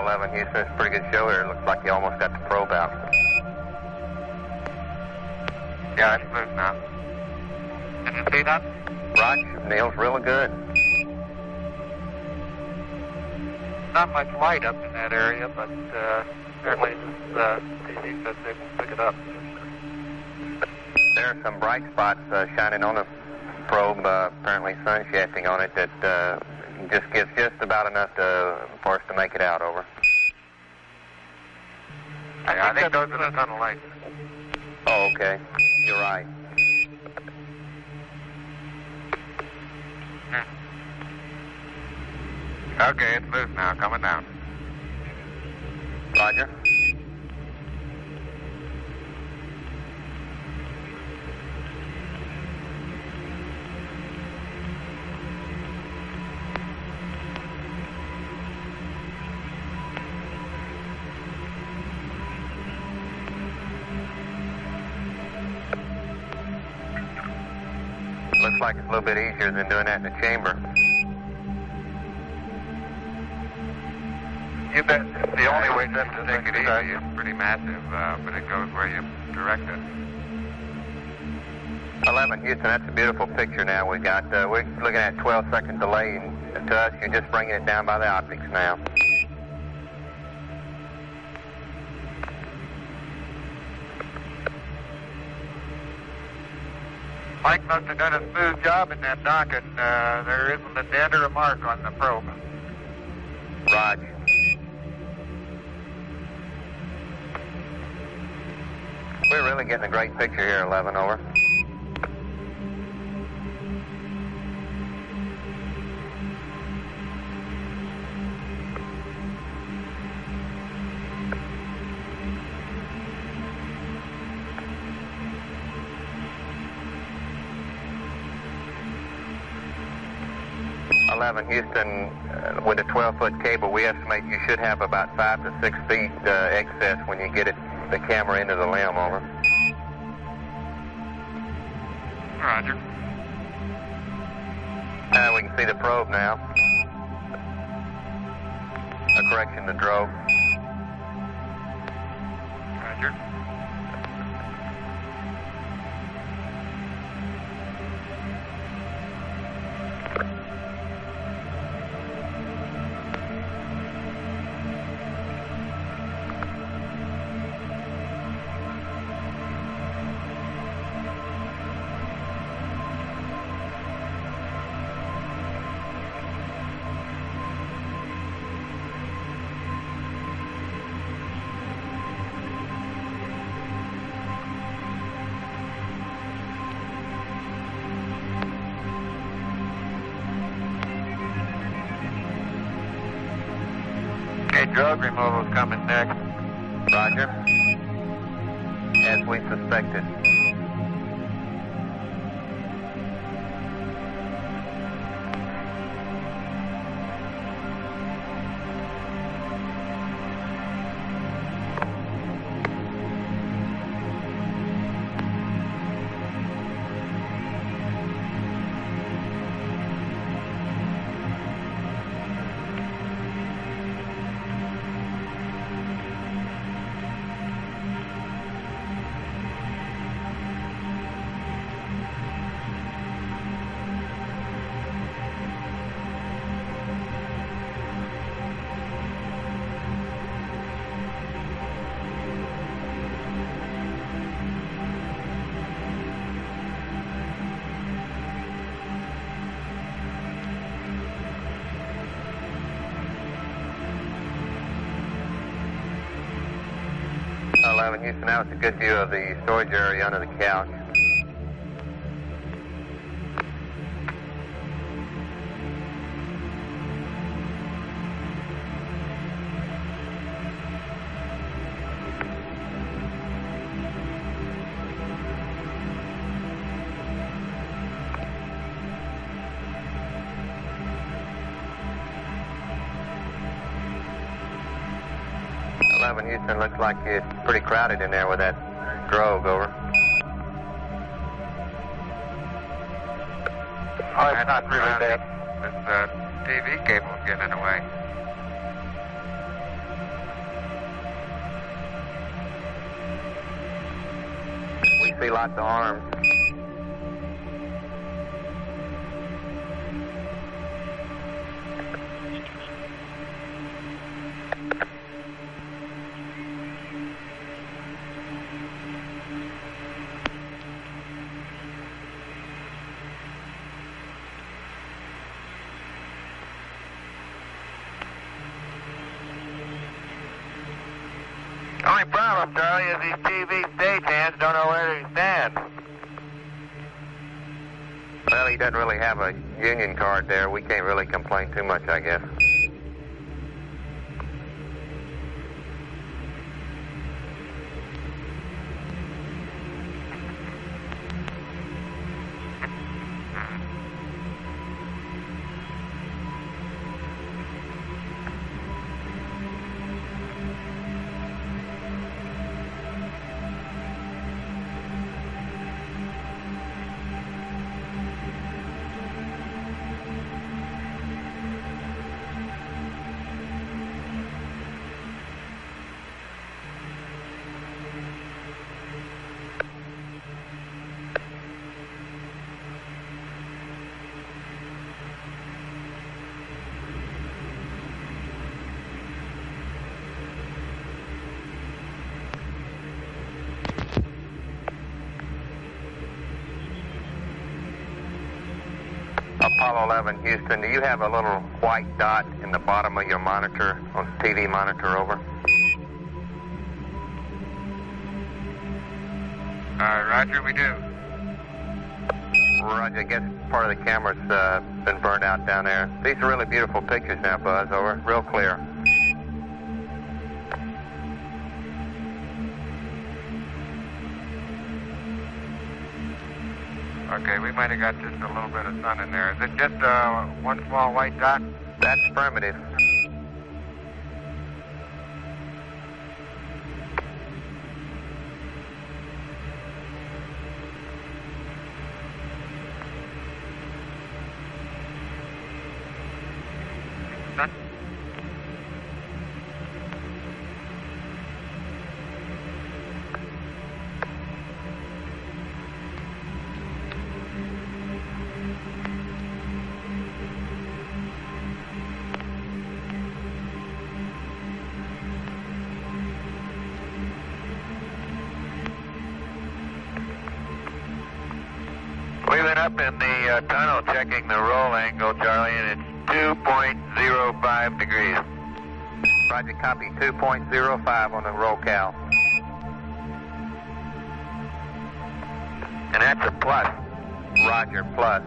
11 Houston, it's a pretty good show here. Looks like you almost got the probe out. Yeah, it's loose now. Can you see that? Roger, Neil's really good. Not much light up in that area, but apparently this TV says they will pick it up. There are some bright spots shining on the probe, apparently sun shafting on it, that just gives just about enough for us to make it out, over. I think those are the tunnel lights. Oh, okay. You're right. Okay, it's loose now, coming down. Roger. Looks like it's a little bit easier than doing that in the chamber. You bet. It's the only way to take it easy. It's pretty massive, but it goes where you direct it. 11 Houston, that's a beautiful picture now we got. We're looking at 12-second delay, and to us, you're just bringing it down by the optics now. Mike must have done a smooth job in that dock, and there isn't a dent or a mark on the probe. Roger. We're really getting a great picture here, 11, over. Houston, with a 12-foot cable, we estimate you should have about 5 to 6 feet excess when you get the camera into the limb, over. Roger. We can see the probe now. A correction, the drogue. Roger. Drug removal is coming next. Roger. As we suspected. Houston, now it's a good view of the storage area under the couch. Houston, looks like it's pretty crowded in there with that drogue, over. Oh, it's not really bad. This TV cable's getting in the way. see lots of arms. Only problem, Charlie, is these TV stagehands don't know where to stand. Well, he doesn't really have a union card there. We can't really complain too much, I guess. Apollo 11, Houston, do you have a little white dot in the bottom of your monitor, on TV monitor, over? Roger, we do. Roger, I guess part of the camera's been burned out down there. These are really beautiful pictures now, Buzz, over. Real clear. Okay, we might have got just a little bit of sun in there. Is it just one small white dot? That's affirmative. We've been up in the tunnel checking the roll angle, Charlie, and it's 2.05 degrees. Roger, copy 2.05 on the roll cal. And that's a plus. Roger, plus.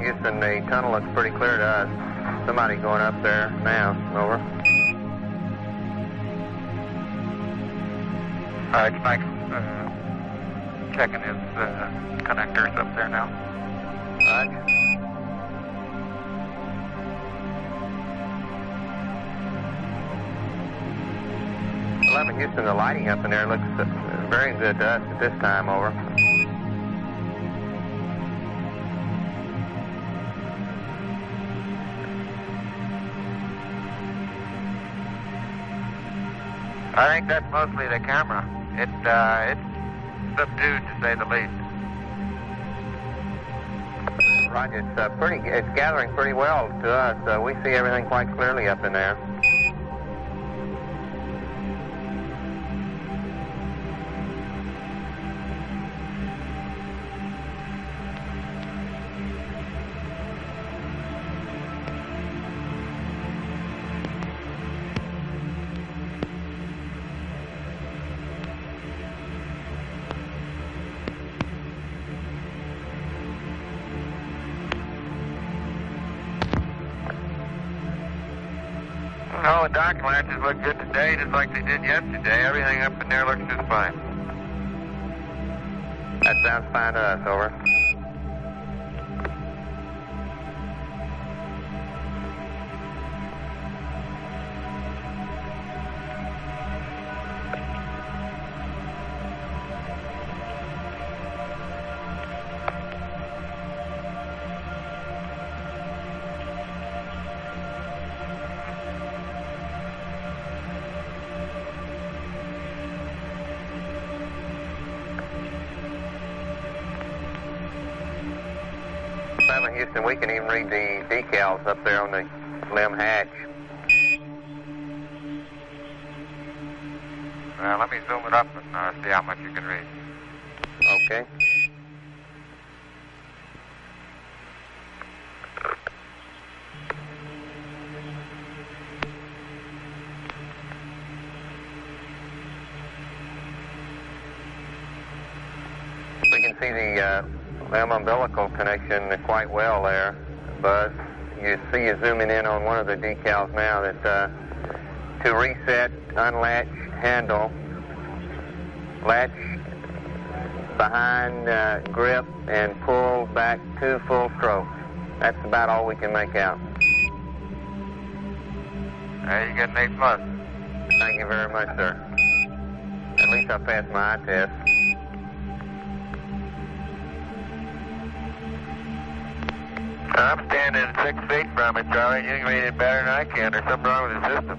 Houston, the tunnel looks pretty clear to us. Somebody going up there now. Over. It's Mike checking his connectors up there now. Roger. Houston, the lighting up in there looks very good to us at this time. Over. I think that's mostly the camera. It's subdued, to say the least. Roger, it's gathering pretty well to us. We see everything quite clearly up in there. All the docking latches look good today, just like they did yesterday. Everything up in there looks just fine. That sounds fine to us, over. Houston, we can even read the decals up there on the limb hatch. Let me zoom it up and see how much you can read. Okay. We can see the limb umbilical connection quite well there, Buzz. You see you zooming in on one of the decals now that to reset, unlatch handle, latch behind grip and pull back to full stroke. That's about all we can make out. You get an A+. Thank you very much, sir. At least I passed my eye test. I'm standing at 6 feet from it, Charlie. You can read it better than I can. There's something wrong with the system.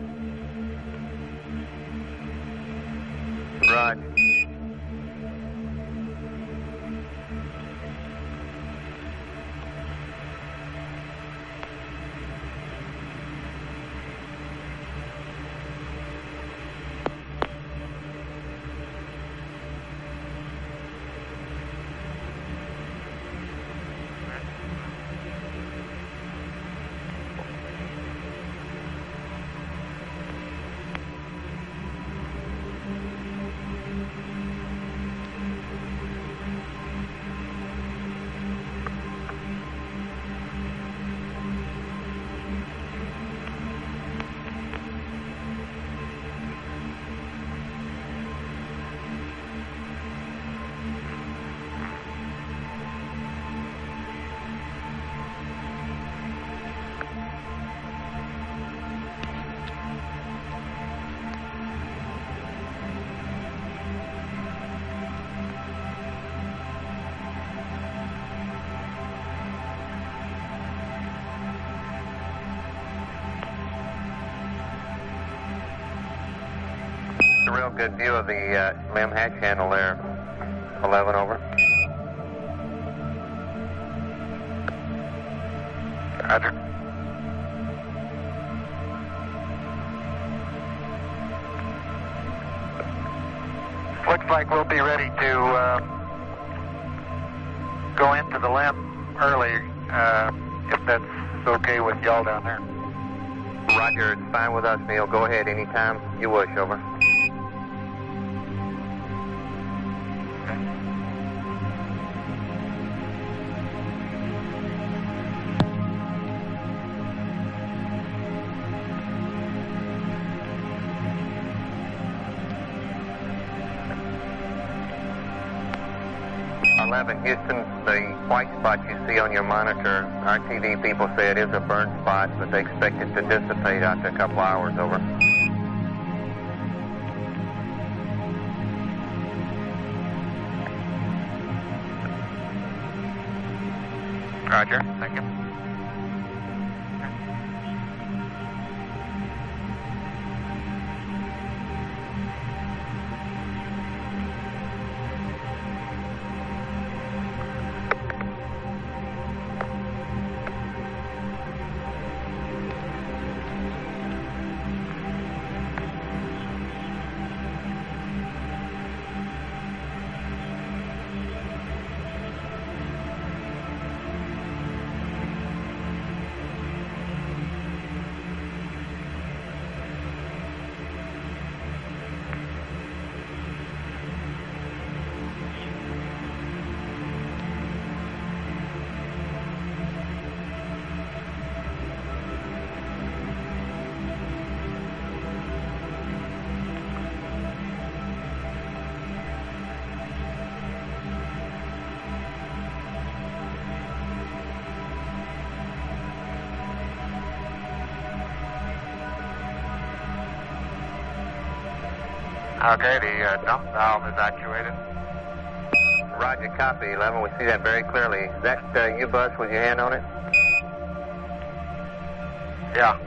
Roger. A real good view of the limb hatch handle there. 11 over. Roger. Looks like we'll be ready to go into the limb early, if that's okay with y'all down there. Roger, it's fine with us, Neil. Go ahead anytime you wish, over. Houston, the white spot you see on your monitor, our TV people say it is a burn spot, but they expect it to dissipate after a couple hours, over. Roger, thank you. Okay, the dump valve is actuated. Roger, copy, 11. We see that very clearly. Is that U-bus with your hand on it? Yeah.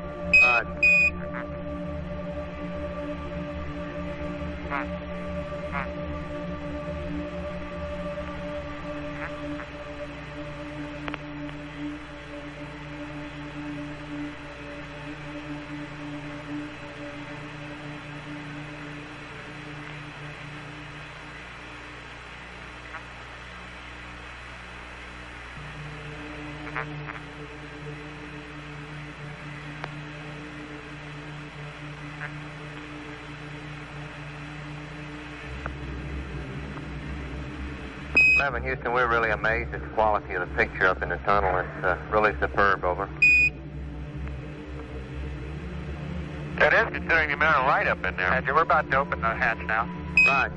11 Houston, we're really amazed at the quality of the picture up in the tunnel. It's really superb, over. It is, considering the amount of light up in there. Roger, we're about to open the hatch now. Right.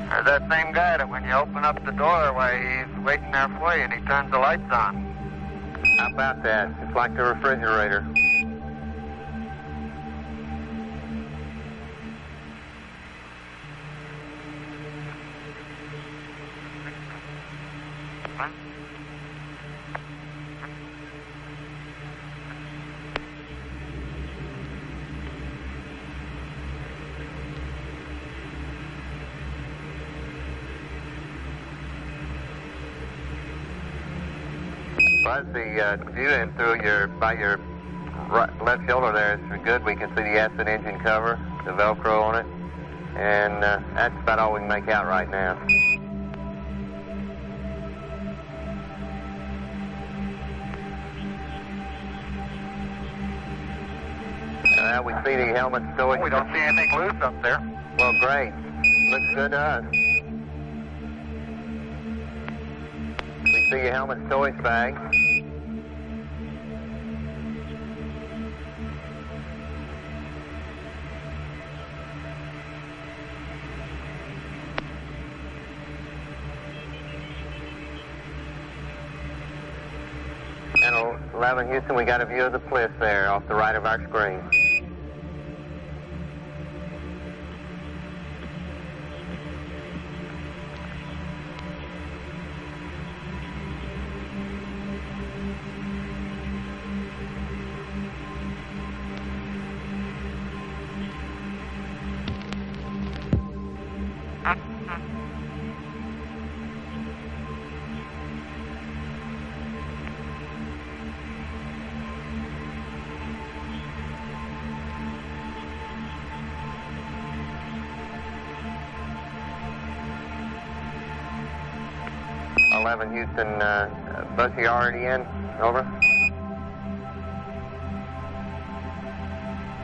There's that same guy that when you open up the doorway, he's waiting there for you and he turns the lights on. How about that? It's like the refrigerator. Buzz, the view in through by your left shoulder there is good. We can see the Aspen engine cover, the Velcro on it, and that's about all we can make out right now. We see the helmet stowage. We don't see anything loose up there. Well, great. Looks good to us. We see your helmet stowage bag. And 11 Houston, we got a view of the Pliss there off the right of our screen. Houston, bus, you already in? Over.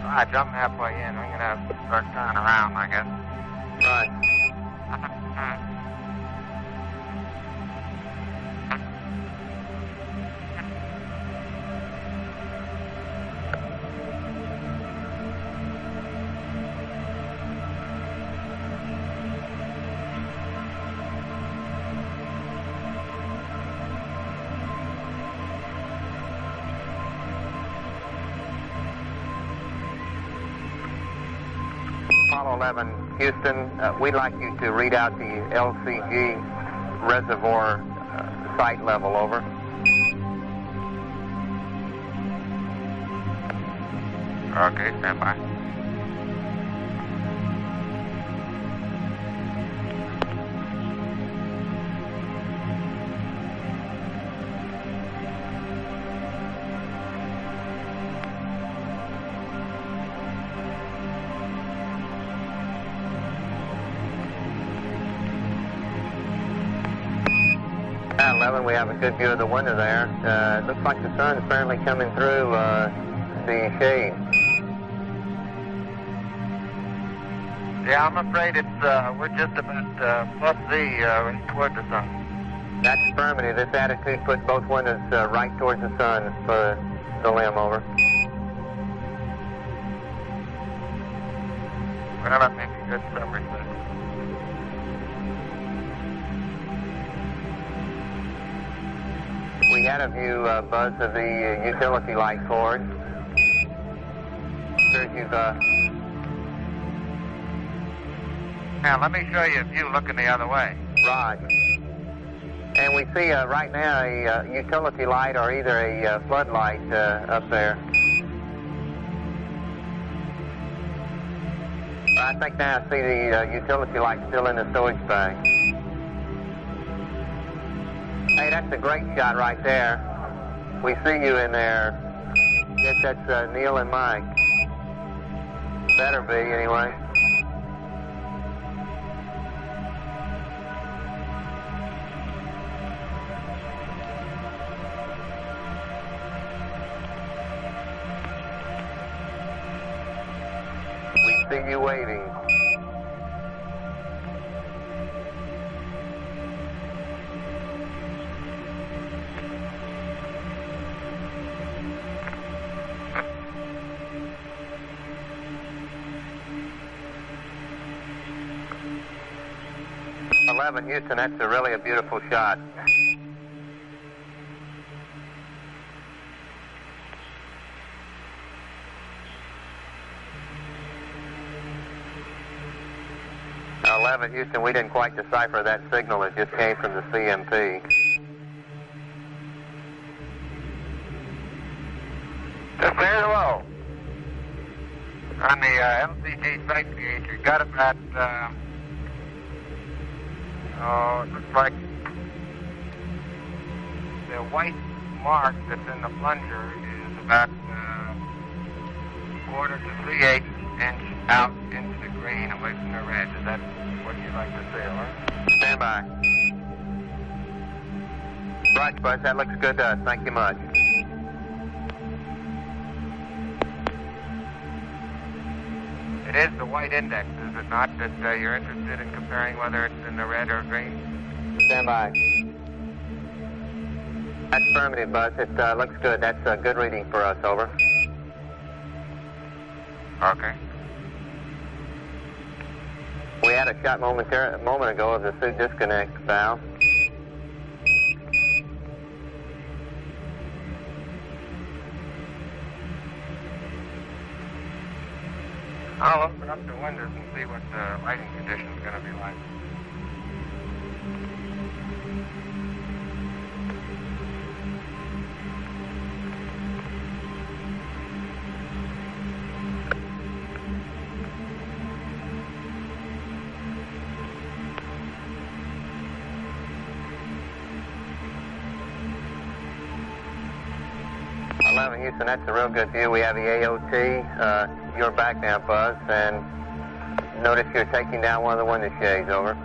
I jumped halfway in. We're gonna have to start turning around, I guess. Right. 11 Houston, we'd like you to read out the LCG reservoir site level, over. Okay, stand by. We have a good view of the window there. It looks like the sun is apparently coming through the shade. Yeah, I'm afraid it's we're just about plus Z toward the sun. That's affirmative. This attitude puts both windows right towards the sun for the limb, over. Well, that may be good summary, but... We had a view, Buzz, of the utility light forward. Sure you've, Now, let me show you a view looking the other way. Rod. And we see right now a utility light or either a floodlight up there. I think now I see the utility light still in the stowage bag. Hey, that's a great shot right there. We see you in there. Guess that's Neil and Mike. Better be, anyway. We see you waving. Houston, that's really a beautiful shot. Houston, we didn't quite decipher that signal. It just came from the CMP. Just very low. On the MCG sight gauge, you got about, it looks like the white mark that's in the plunger is about 1/4 to 3/8 inch out into the green away from the red. Is that what you'd like to say, or? Stand by. Right, Buzz, that looks good to us. Thank you much. It is the white index, is it not, that you're interested in comparing whether it's in the red or green? Stand by. That's affirmative, Buzz. It looks good. That's a good reading for us, over. Okay. We had a shot a moment ago of the suit disconnect valve. I'll open up the windows and see what the lighting conditions are going to be like. Houston, that's a real good view. We have the AOT. You're back now, Buzz, and notice you're taking down one of the window shades, over.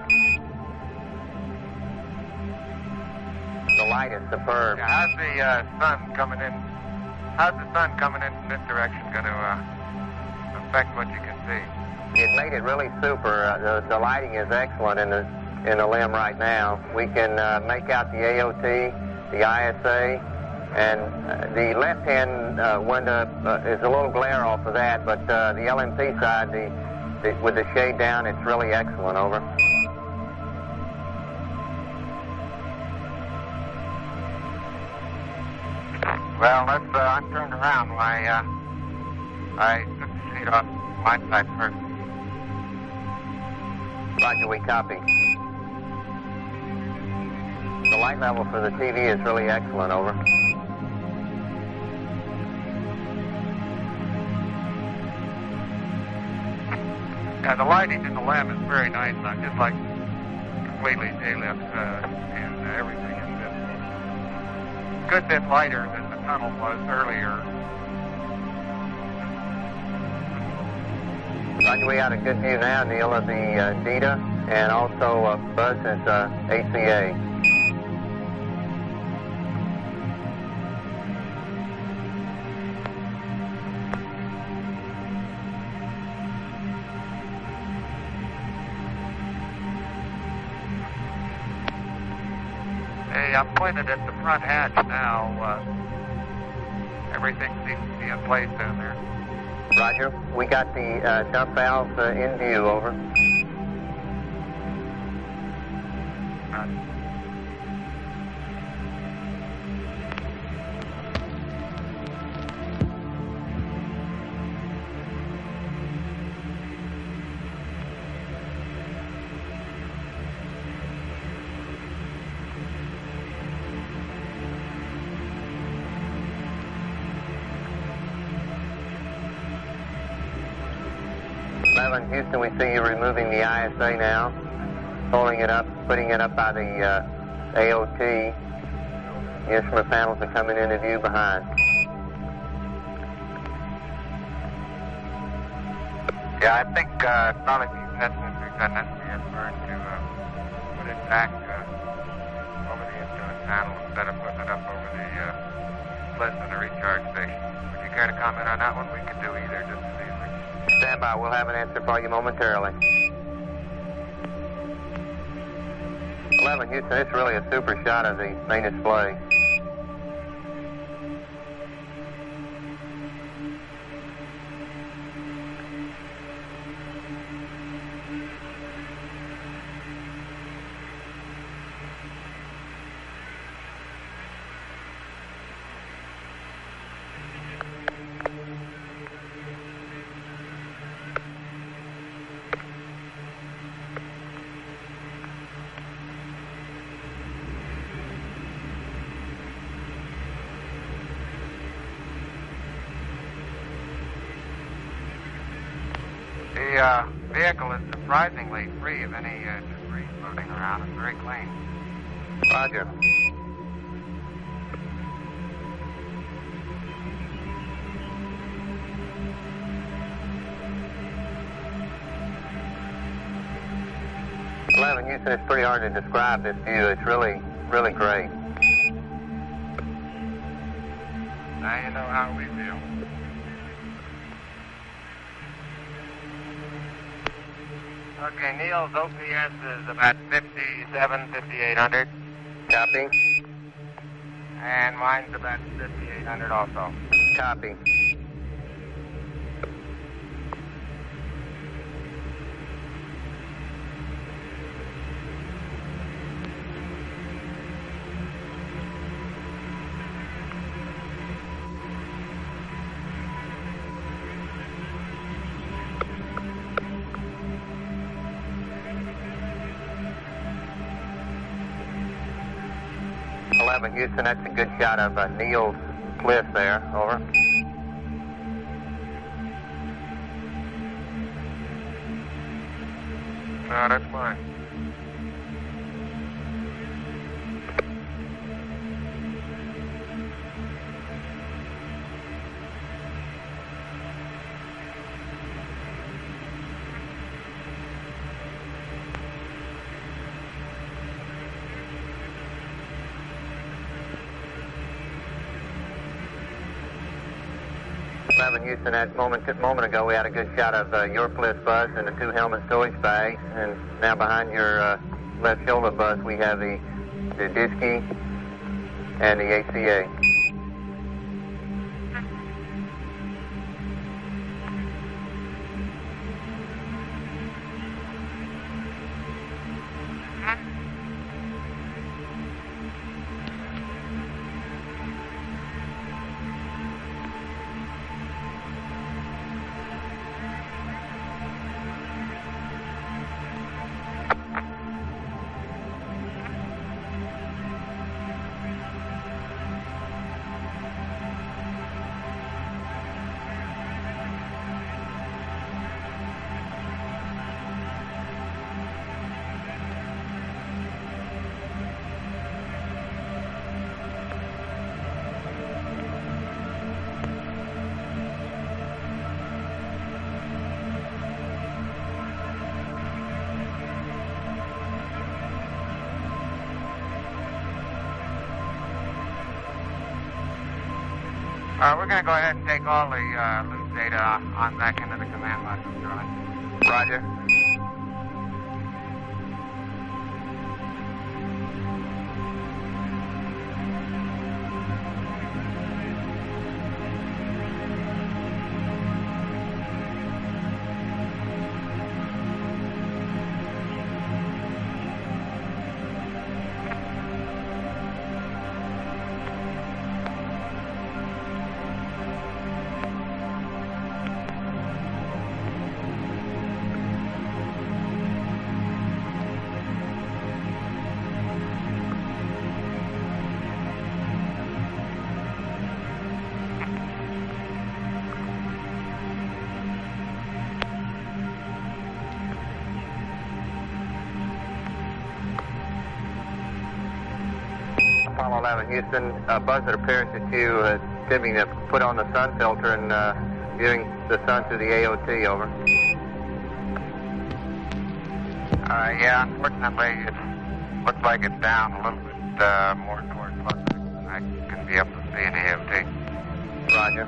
The light is superb. Yeah, how's the sun coming in? How's the sun coming in from this direction going to affect what you can see? It made it really super. The lighting is excellent in the limb right now. We can make out the AOT, the ISA. And the left-hand window is a little glare off of that, but the LMP side, with the shade down, it's really excellent, over. Well, I'm turned around. I took the shade off my side first. Roger, we copy. The light level for the TV is really excellent, over. Yeah, the lighting in the lamp is very nice. I'm just like completely lit and everything is just a good bit lighter than the tunnel was earlier. Roger, we had a good view now, Neil, of the DETA and also Buzz's ACA. I'm pointed at the front hatch now. Everything seems to be in place down there. Roger. We got the dump valve in view, over. 11, Houston, we see you removing the ISA now, pulling it up, putting it up by the AOT. The instrument panels are coming into view behind. Yeah, I think probably these estimates we've got necessary for to put it back over the instrument panel instead of putting it up over the splits in the recharge station. Would you care to comment on that one? We could do either just as easily. Stand by, we'll have an answer for you momentarily. 11, Houston, it's really a super shot of the main display. The vehicle is surprisingly free of any debris floating around. It's very clean. Roger. Houston, it's pretty hard to describe this view. It's really, really great. Now you know how we feel. Okay, Neil's OPS is about 5800. Copy. And mine's about 5800 also. Copy. Houston, that's a good shot of Neil's cliff there. Over. No, that's fine. Houston, that moment ago, we had a good shot of your Bliss bus and the two helmet storage bags, and now behind your left shoulder bus, we have the Disky and the ACA. We're going to go ahead and take all the loose data on back into the command module, Charlie. Roger. Apollo 11, Houston. Buzz, it appears that you attempting to put on the sun filter and viewing the sun through the AOT, over. Yeah, unfortunately, it looks like it's down a little bit more towards plus than I can be able to see in the AOT. Roger.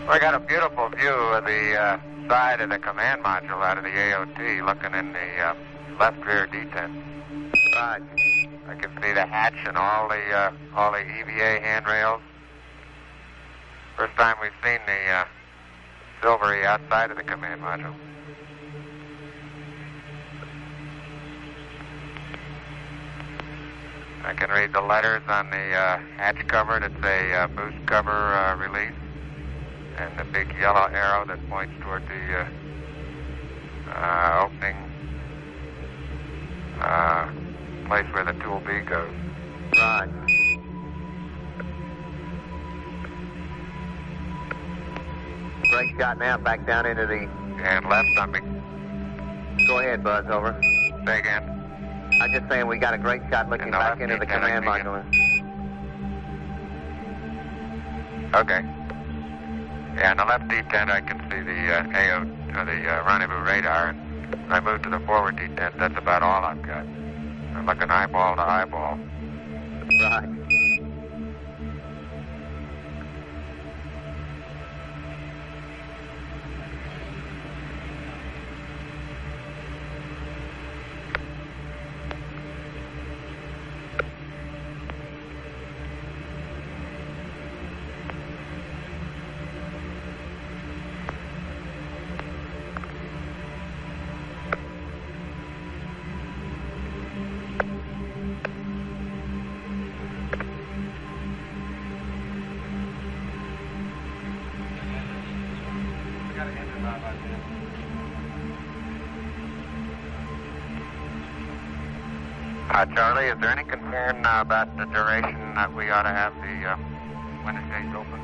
We got a beautiful view of the side of the command module out of the AOT, looking in the left rear detent. Right. I can see the hatch and all the EVA handrails. First time we've seen the silvery outside of the command module. I can read the letters on the hatch cover that say boost cover release, and the big yellow arrow that points toward the opening place where the tool B goes. Right. Great shot now, back down into the... And left on me. Go ahead, Buzz, over. Say again. I'm just saying we got a great shot looking back into the command module. Okay. Yeah, in the left detent I can see the the rendezvous radar. And when I move to the forward detent, that's about all I've got. I'm looking eyeball to eyeball. Right. Charlie, is there any concern about the duration that we ought to have the window shades open?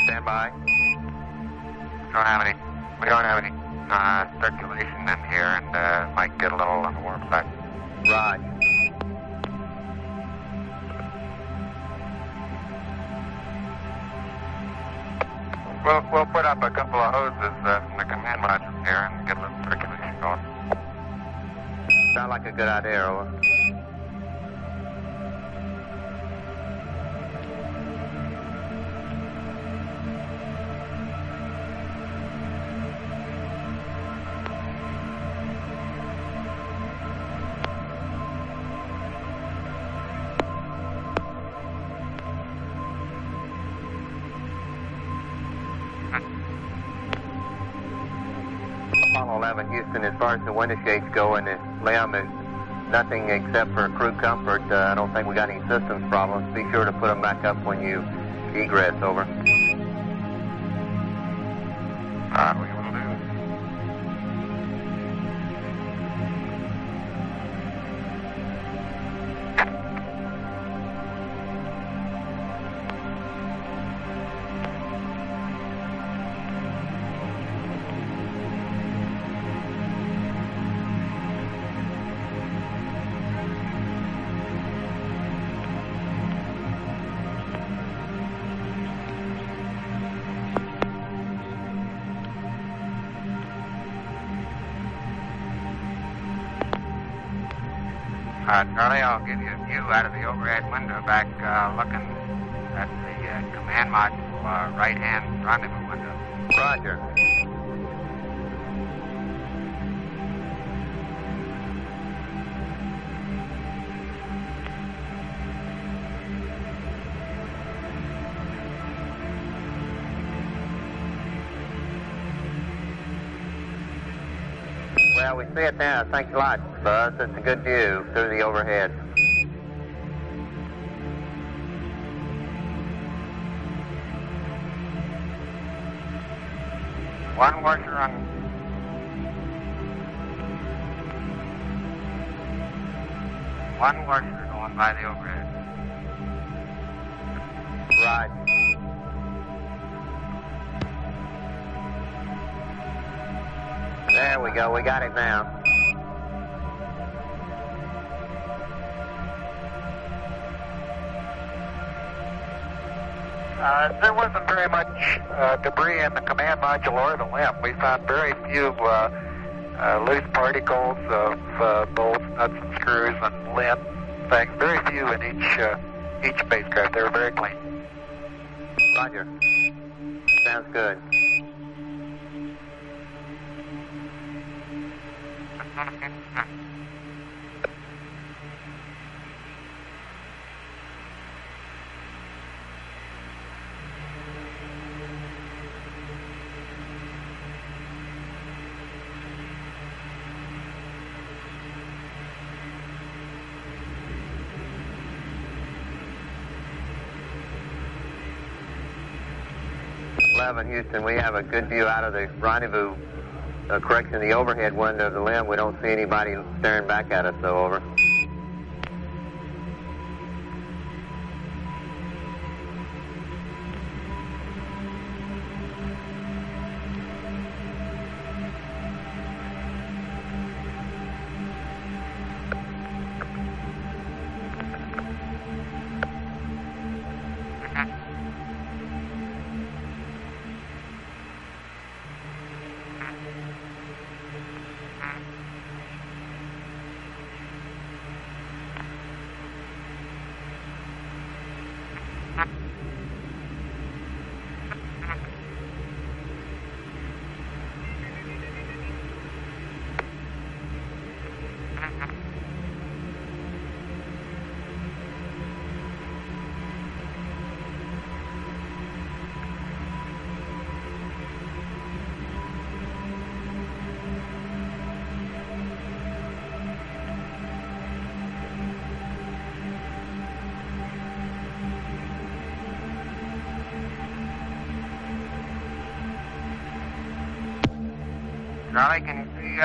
Stand by. We don't have any circulation in here, and might get a little on the warm side. Right. We'll put up a couple of hoses from the command module here and get a little circulation going. Sound like a good idea, over. Apollo 11, Houston, as far as the window shades go and the limb is nothing except for crew comfort. I don't think we got any systems problems. Be sure to put them back up when you egress, over. We will do. Charlie, I'll give you a view out of the overhead window back looking at the command module, right-hand rendezvous window. Roger. Well, we see it now. Thanks a lot, Buzz. It's a good view through the overhead. One washer on. One washer going by the overhead. Right. There we go. We got it now. There wasn't very much debris in the command module or the limb. We found very few loose particles of bolts, nuts, and screws, and lint things. Very few in each spacecraft. They were very clean. Roger. Sounds good. Houston, we have a good view out of the rendezvous, correction, the overhead window of the limb. We don't see anybody staring back at us, though, over. Charlie, can you see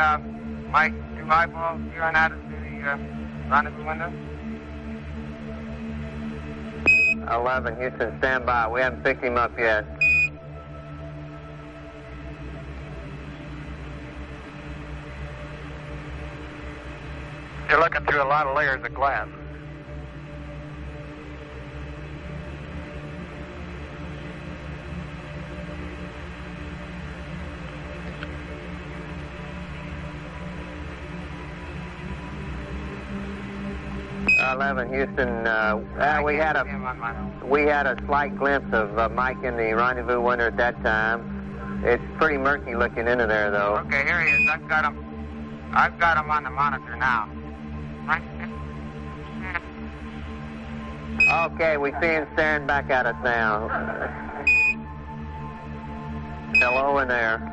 Mike's two eyeballs peering out of the rendezvous window? 11, Houston, stand by. We haven't picked him up yet. You're looking through a lot of layers of glass. Houston, we had a slight glimpse of Mike in the rendezvous window at that time. It's pretty murky looking into there, though. Okay, here he is. I've got him on the monitor now. Okay, we see him staring back at us now. Hello in there.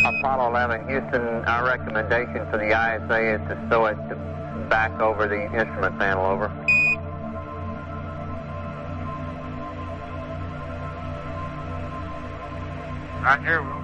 Apollo 11, Houston, our recommendation for the ISA is to stow it back over the instrument panel, over. Roger, will do.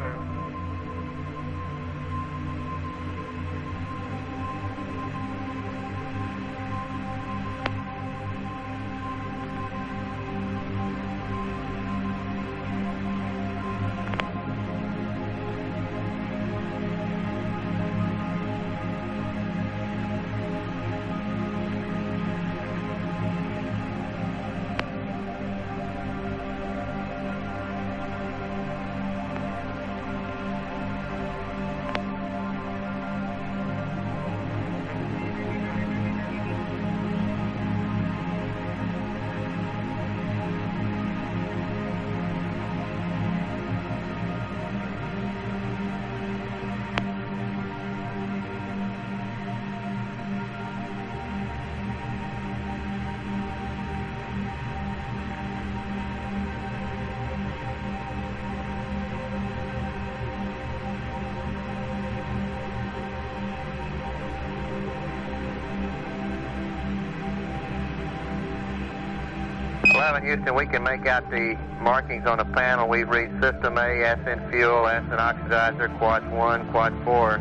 11 Houston, we can make out the markings on the panel. We read System A, SN fuel, SN oxidizer, Quad 1, Quad 4.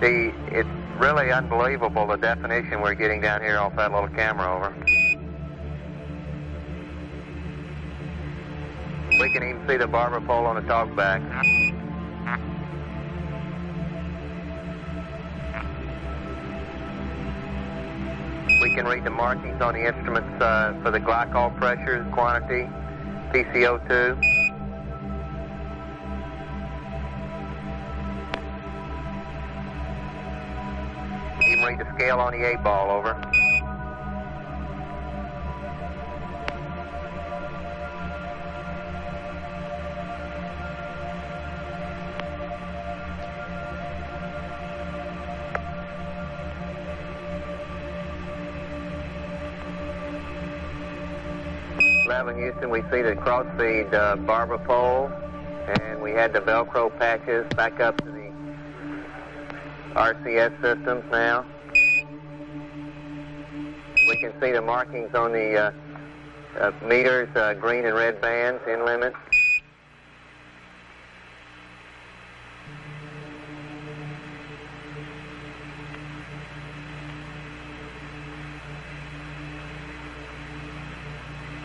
It's really unbelievable the definition we're getting down here off that little camera, over. We can even see the barber pole on the talkback. We can read the markings on the instruments for the glycol pressure, quantity, PCO2. You can read the scale on the 8-ball, over. Houston, we see the crossfeed barber pole, and we had the Velcro patches back up to the RCS systems now. We can see the markings on the meters, green and red bands, in limit.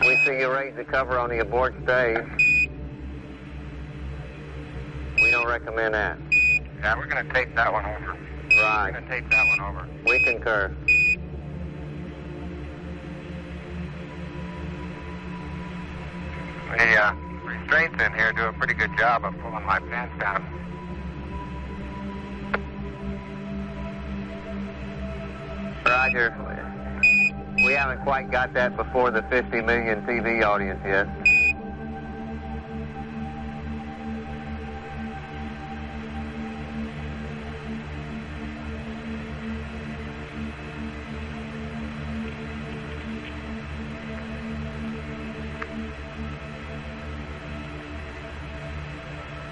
We see you raise the cover on the abort stage. We don't recommend that. Yeah, we're going to tape that one over. Right. We're going to tape that one over. We concur. The restraints in here do a pretty good job of pulling my pants down. Roger. We haven't quite got that before the 50 million TV audience yet.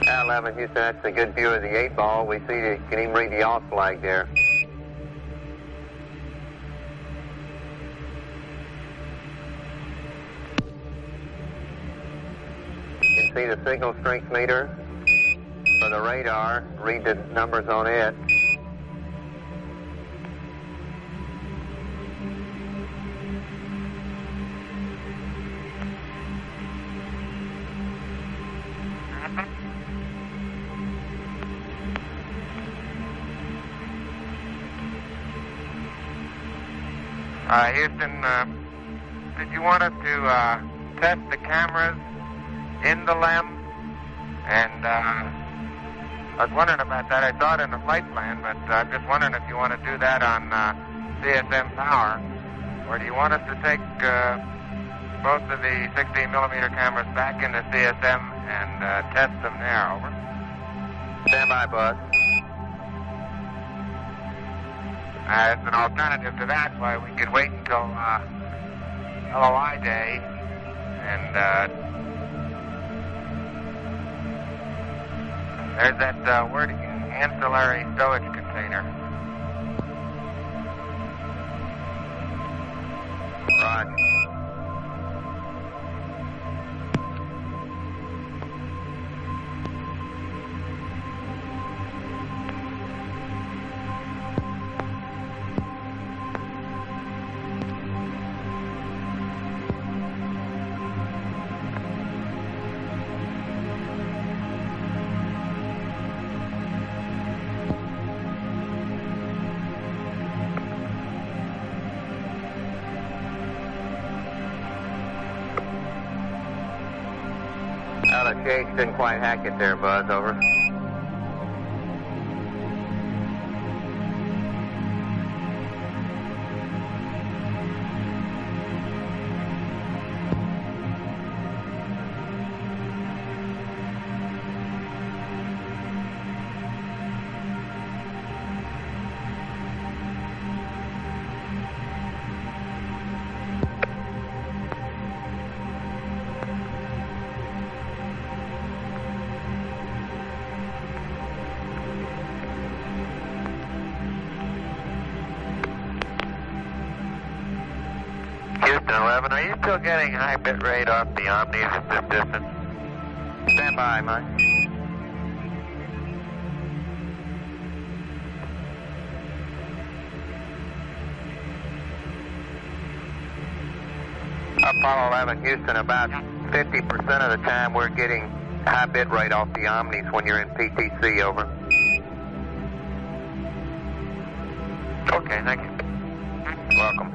At 11 Houston, that's a good view of the 8-ball. We see you can even read the off flag there. See the signal strength meter for the radar, read the numbers on it. Houston, did you want us to test the cameras in the LEM? And I was wondering about that. I saw it in the flight plan, but I'm just wondering if you want to do that on CSM power, or do you want us to take both of the 16mm cameras back into CSM and test them there, over? Stand by, Buzz. As an alternative to that, why we could wait until LOI day and there's that word again, ancillary stowage container. Roger. Chase didn't quite hack it there, Buzz, over. Houston 11, are you still getting high bit rate off the Omnis at this distance? Stand by, Mike. Apollo 11, Houston, about 50% of the time we're getting high bit rate off the Omnis when you're in PTC, over. Okay, thank you. Welcome.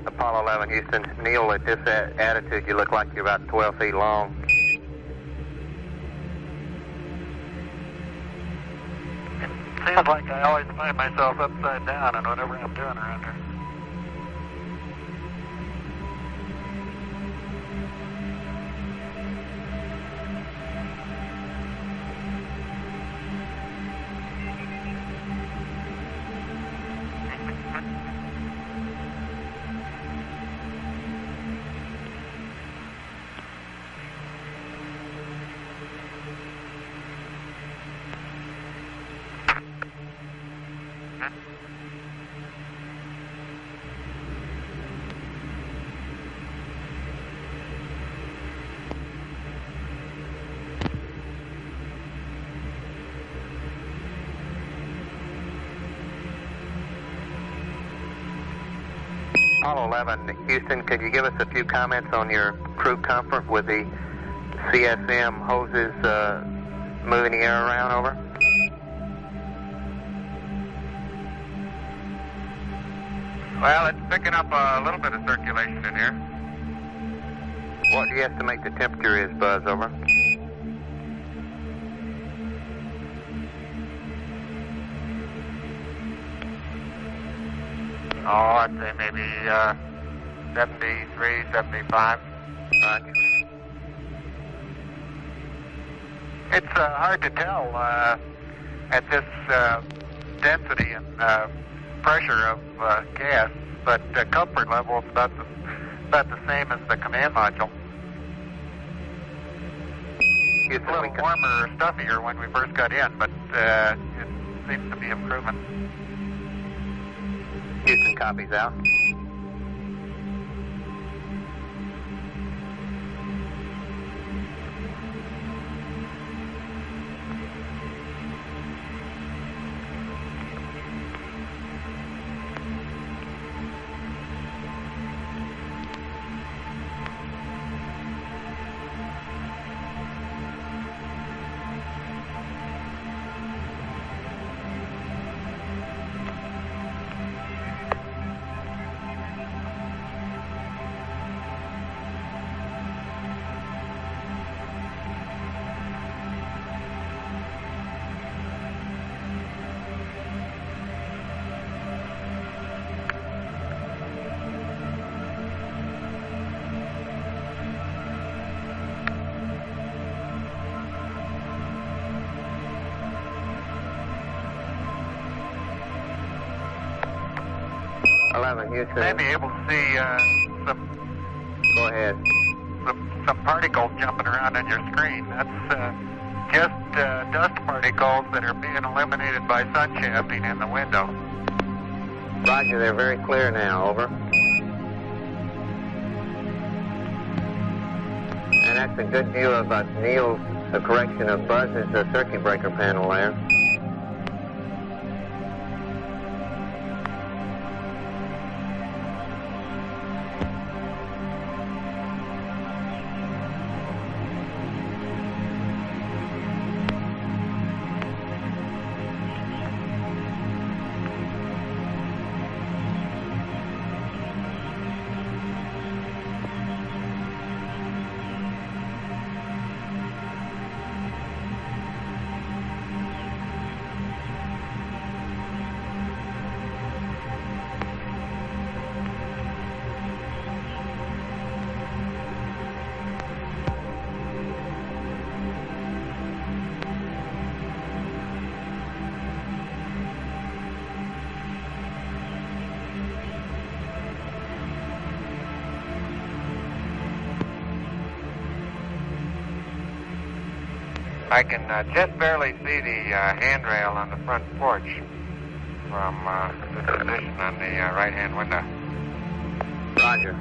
Apollo 11, Houston. Neil, at this attitude, you look like you're about 12 feet long. Seems like I always find myself upside down in whatever I'm doing around here. Apollo 11, Houston, could you give us a few comments on your crew comfort with the CSM hoses moving the air around, over? Well, it's picking up a little bit of circulation in here. What do you estimate the temperature is, Buzz, over? Oh, I'd say maybe 73, 75. It's hard to tell at this density and pressure of gas, but comfort level is about the same as the command module. It's a little warmer or stuffier when we first got in, but it seems to be improving. Houston copies out. You may be able to see some. Go ahead. Some particles jumping around on your screen. That's just dust particles that are being eliminated by sun shafting in the window. Roger, they're very clear now, over. And that's a good view of Neil's correction of Buzz's circuit breaker panel there. I can just barely see the handrail on the front porch from this position on the right-hand window. Roger.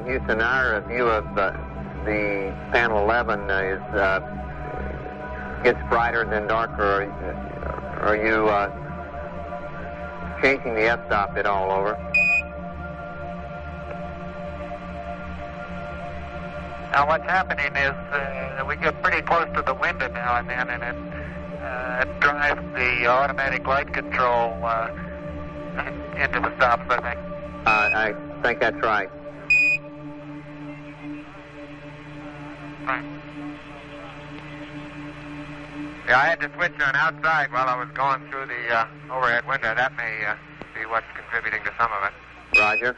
Houston, our view of the panel 11 gets brighter than darker. Are you changing the f-stop at all? Over. Now what's happening is we get pretty close to the window now and then, and it drives the automatic light control into the stops, I think. I think that's right. Right. Yeah, I had to switch on outside while I was going through the overhead window. That may be what's contributing to some of it. Roger.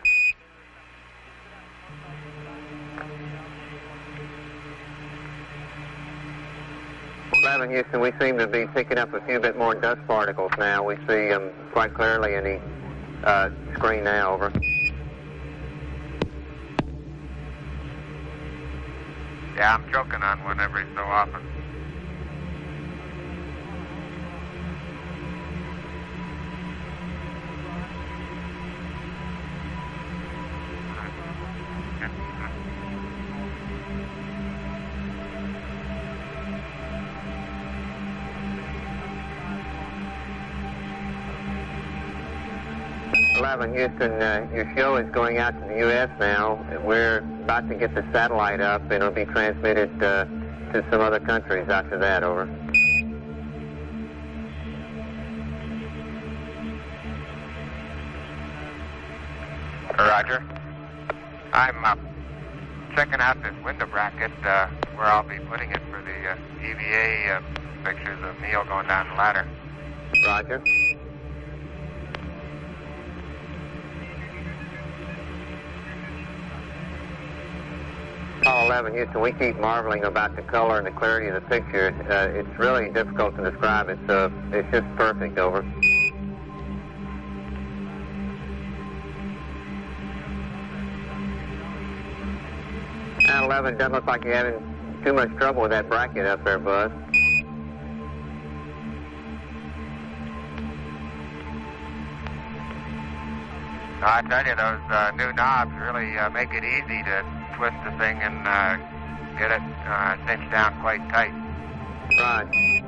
Houston, we seem to be picking up a few bit more dust particles now. We see them quite clearly in the screen now. Over. Yeah, I'm choking on one every so often. Houston, your show is going out to the U.S. now. We're about to get the satellite up, and it'll be transmitted to some other countries after that. Over. Roger. I'm checking out this window bracket where I'll be putting it for the EVA pictures of Neil going down the ladder. Roger. Paul 11, Houston, we keep marveling about the color and the clarity of the picture. It's really difficult to describe it, so it's just perfect. Over. Now 11, doesn't look like you're having too much trouble with that bracket up there, Buzz. I tell you, those new knobs really make it easy to twist the thing and get it cinched down quite tight. Right.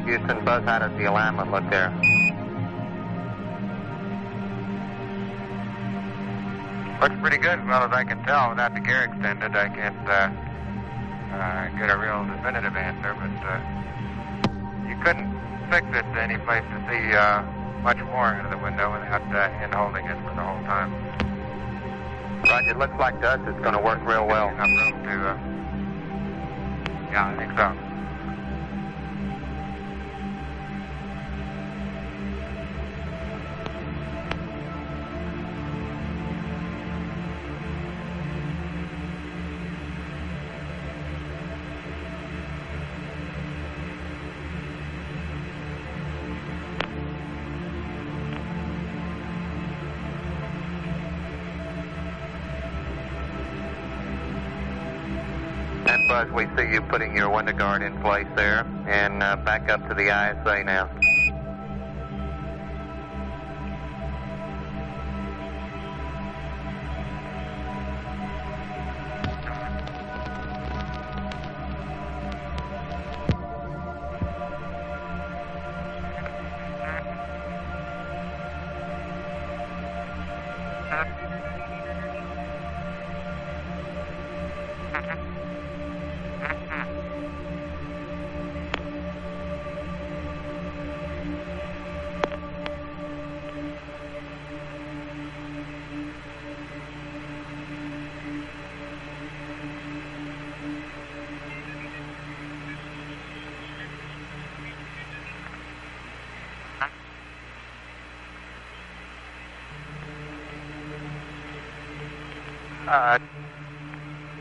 Houston, Buzz, how does the alignment look there? Looks pretty good, as well as I can tell. Without the gear extended, I can't get a real definitive answer, but you couldn't fix it to any place to see much more into the window without hand holding it for the whole time. Roger, it looks like to us it's going to work real well. Enough room to, yeah, I think so. Buzz, we see you putting your window guard in place there, and back up to the ISA now.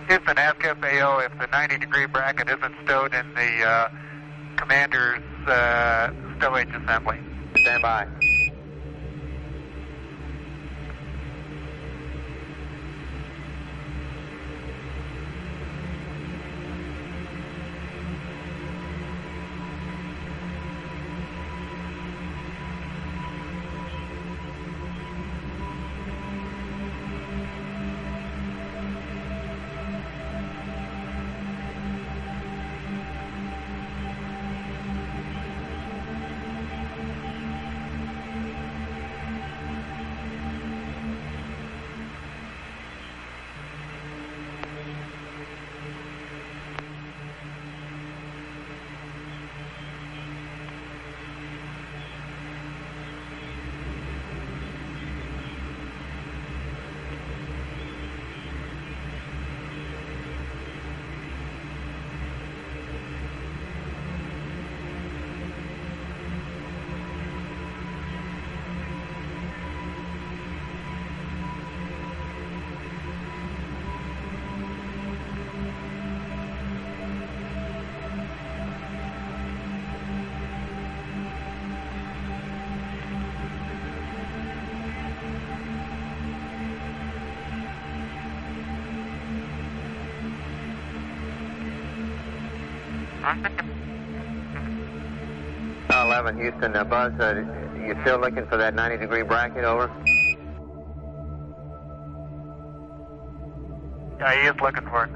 Houston, ask FAO if the 90-degree bracket isn't stowed in the commander's stowage assembly. Stand by. Houston, Buzz, you still looking for that 90-degree bracket, over? Yeah, he is looking for it now.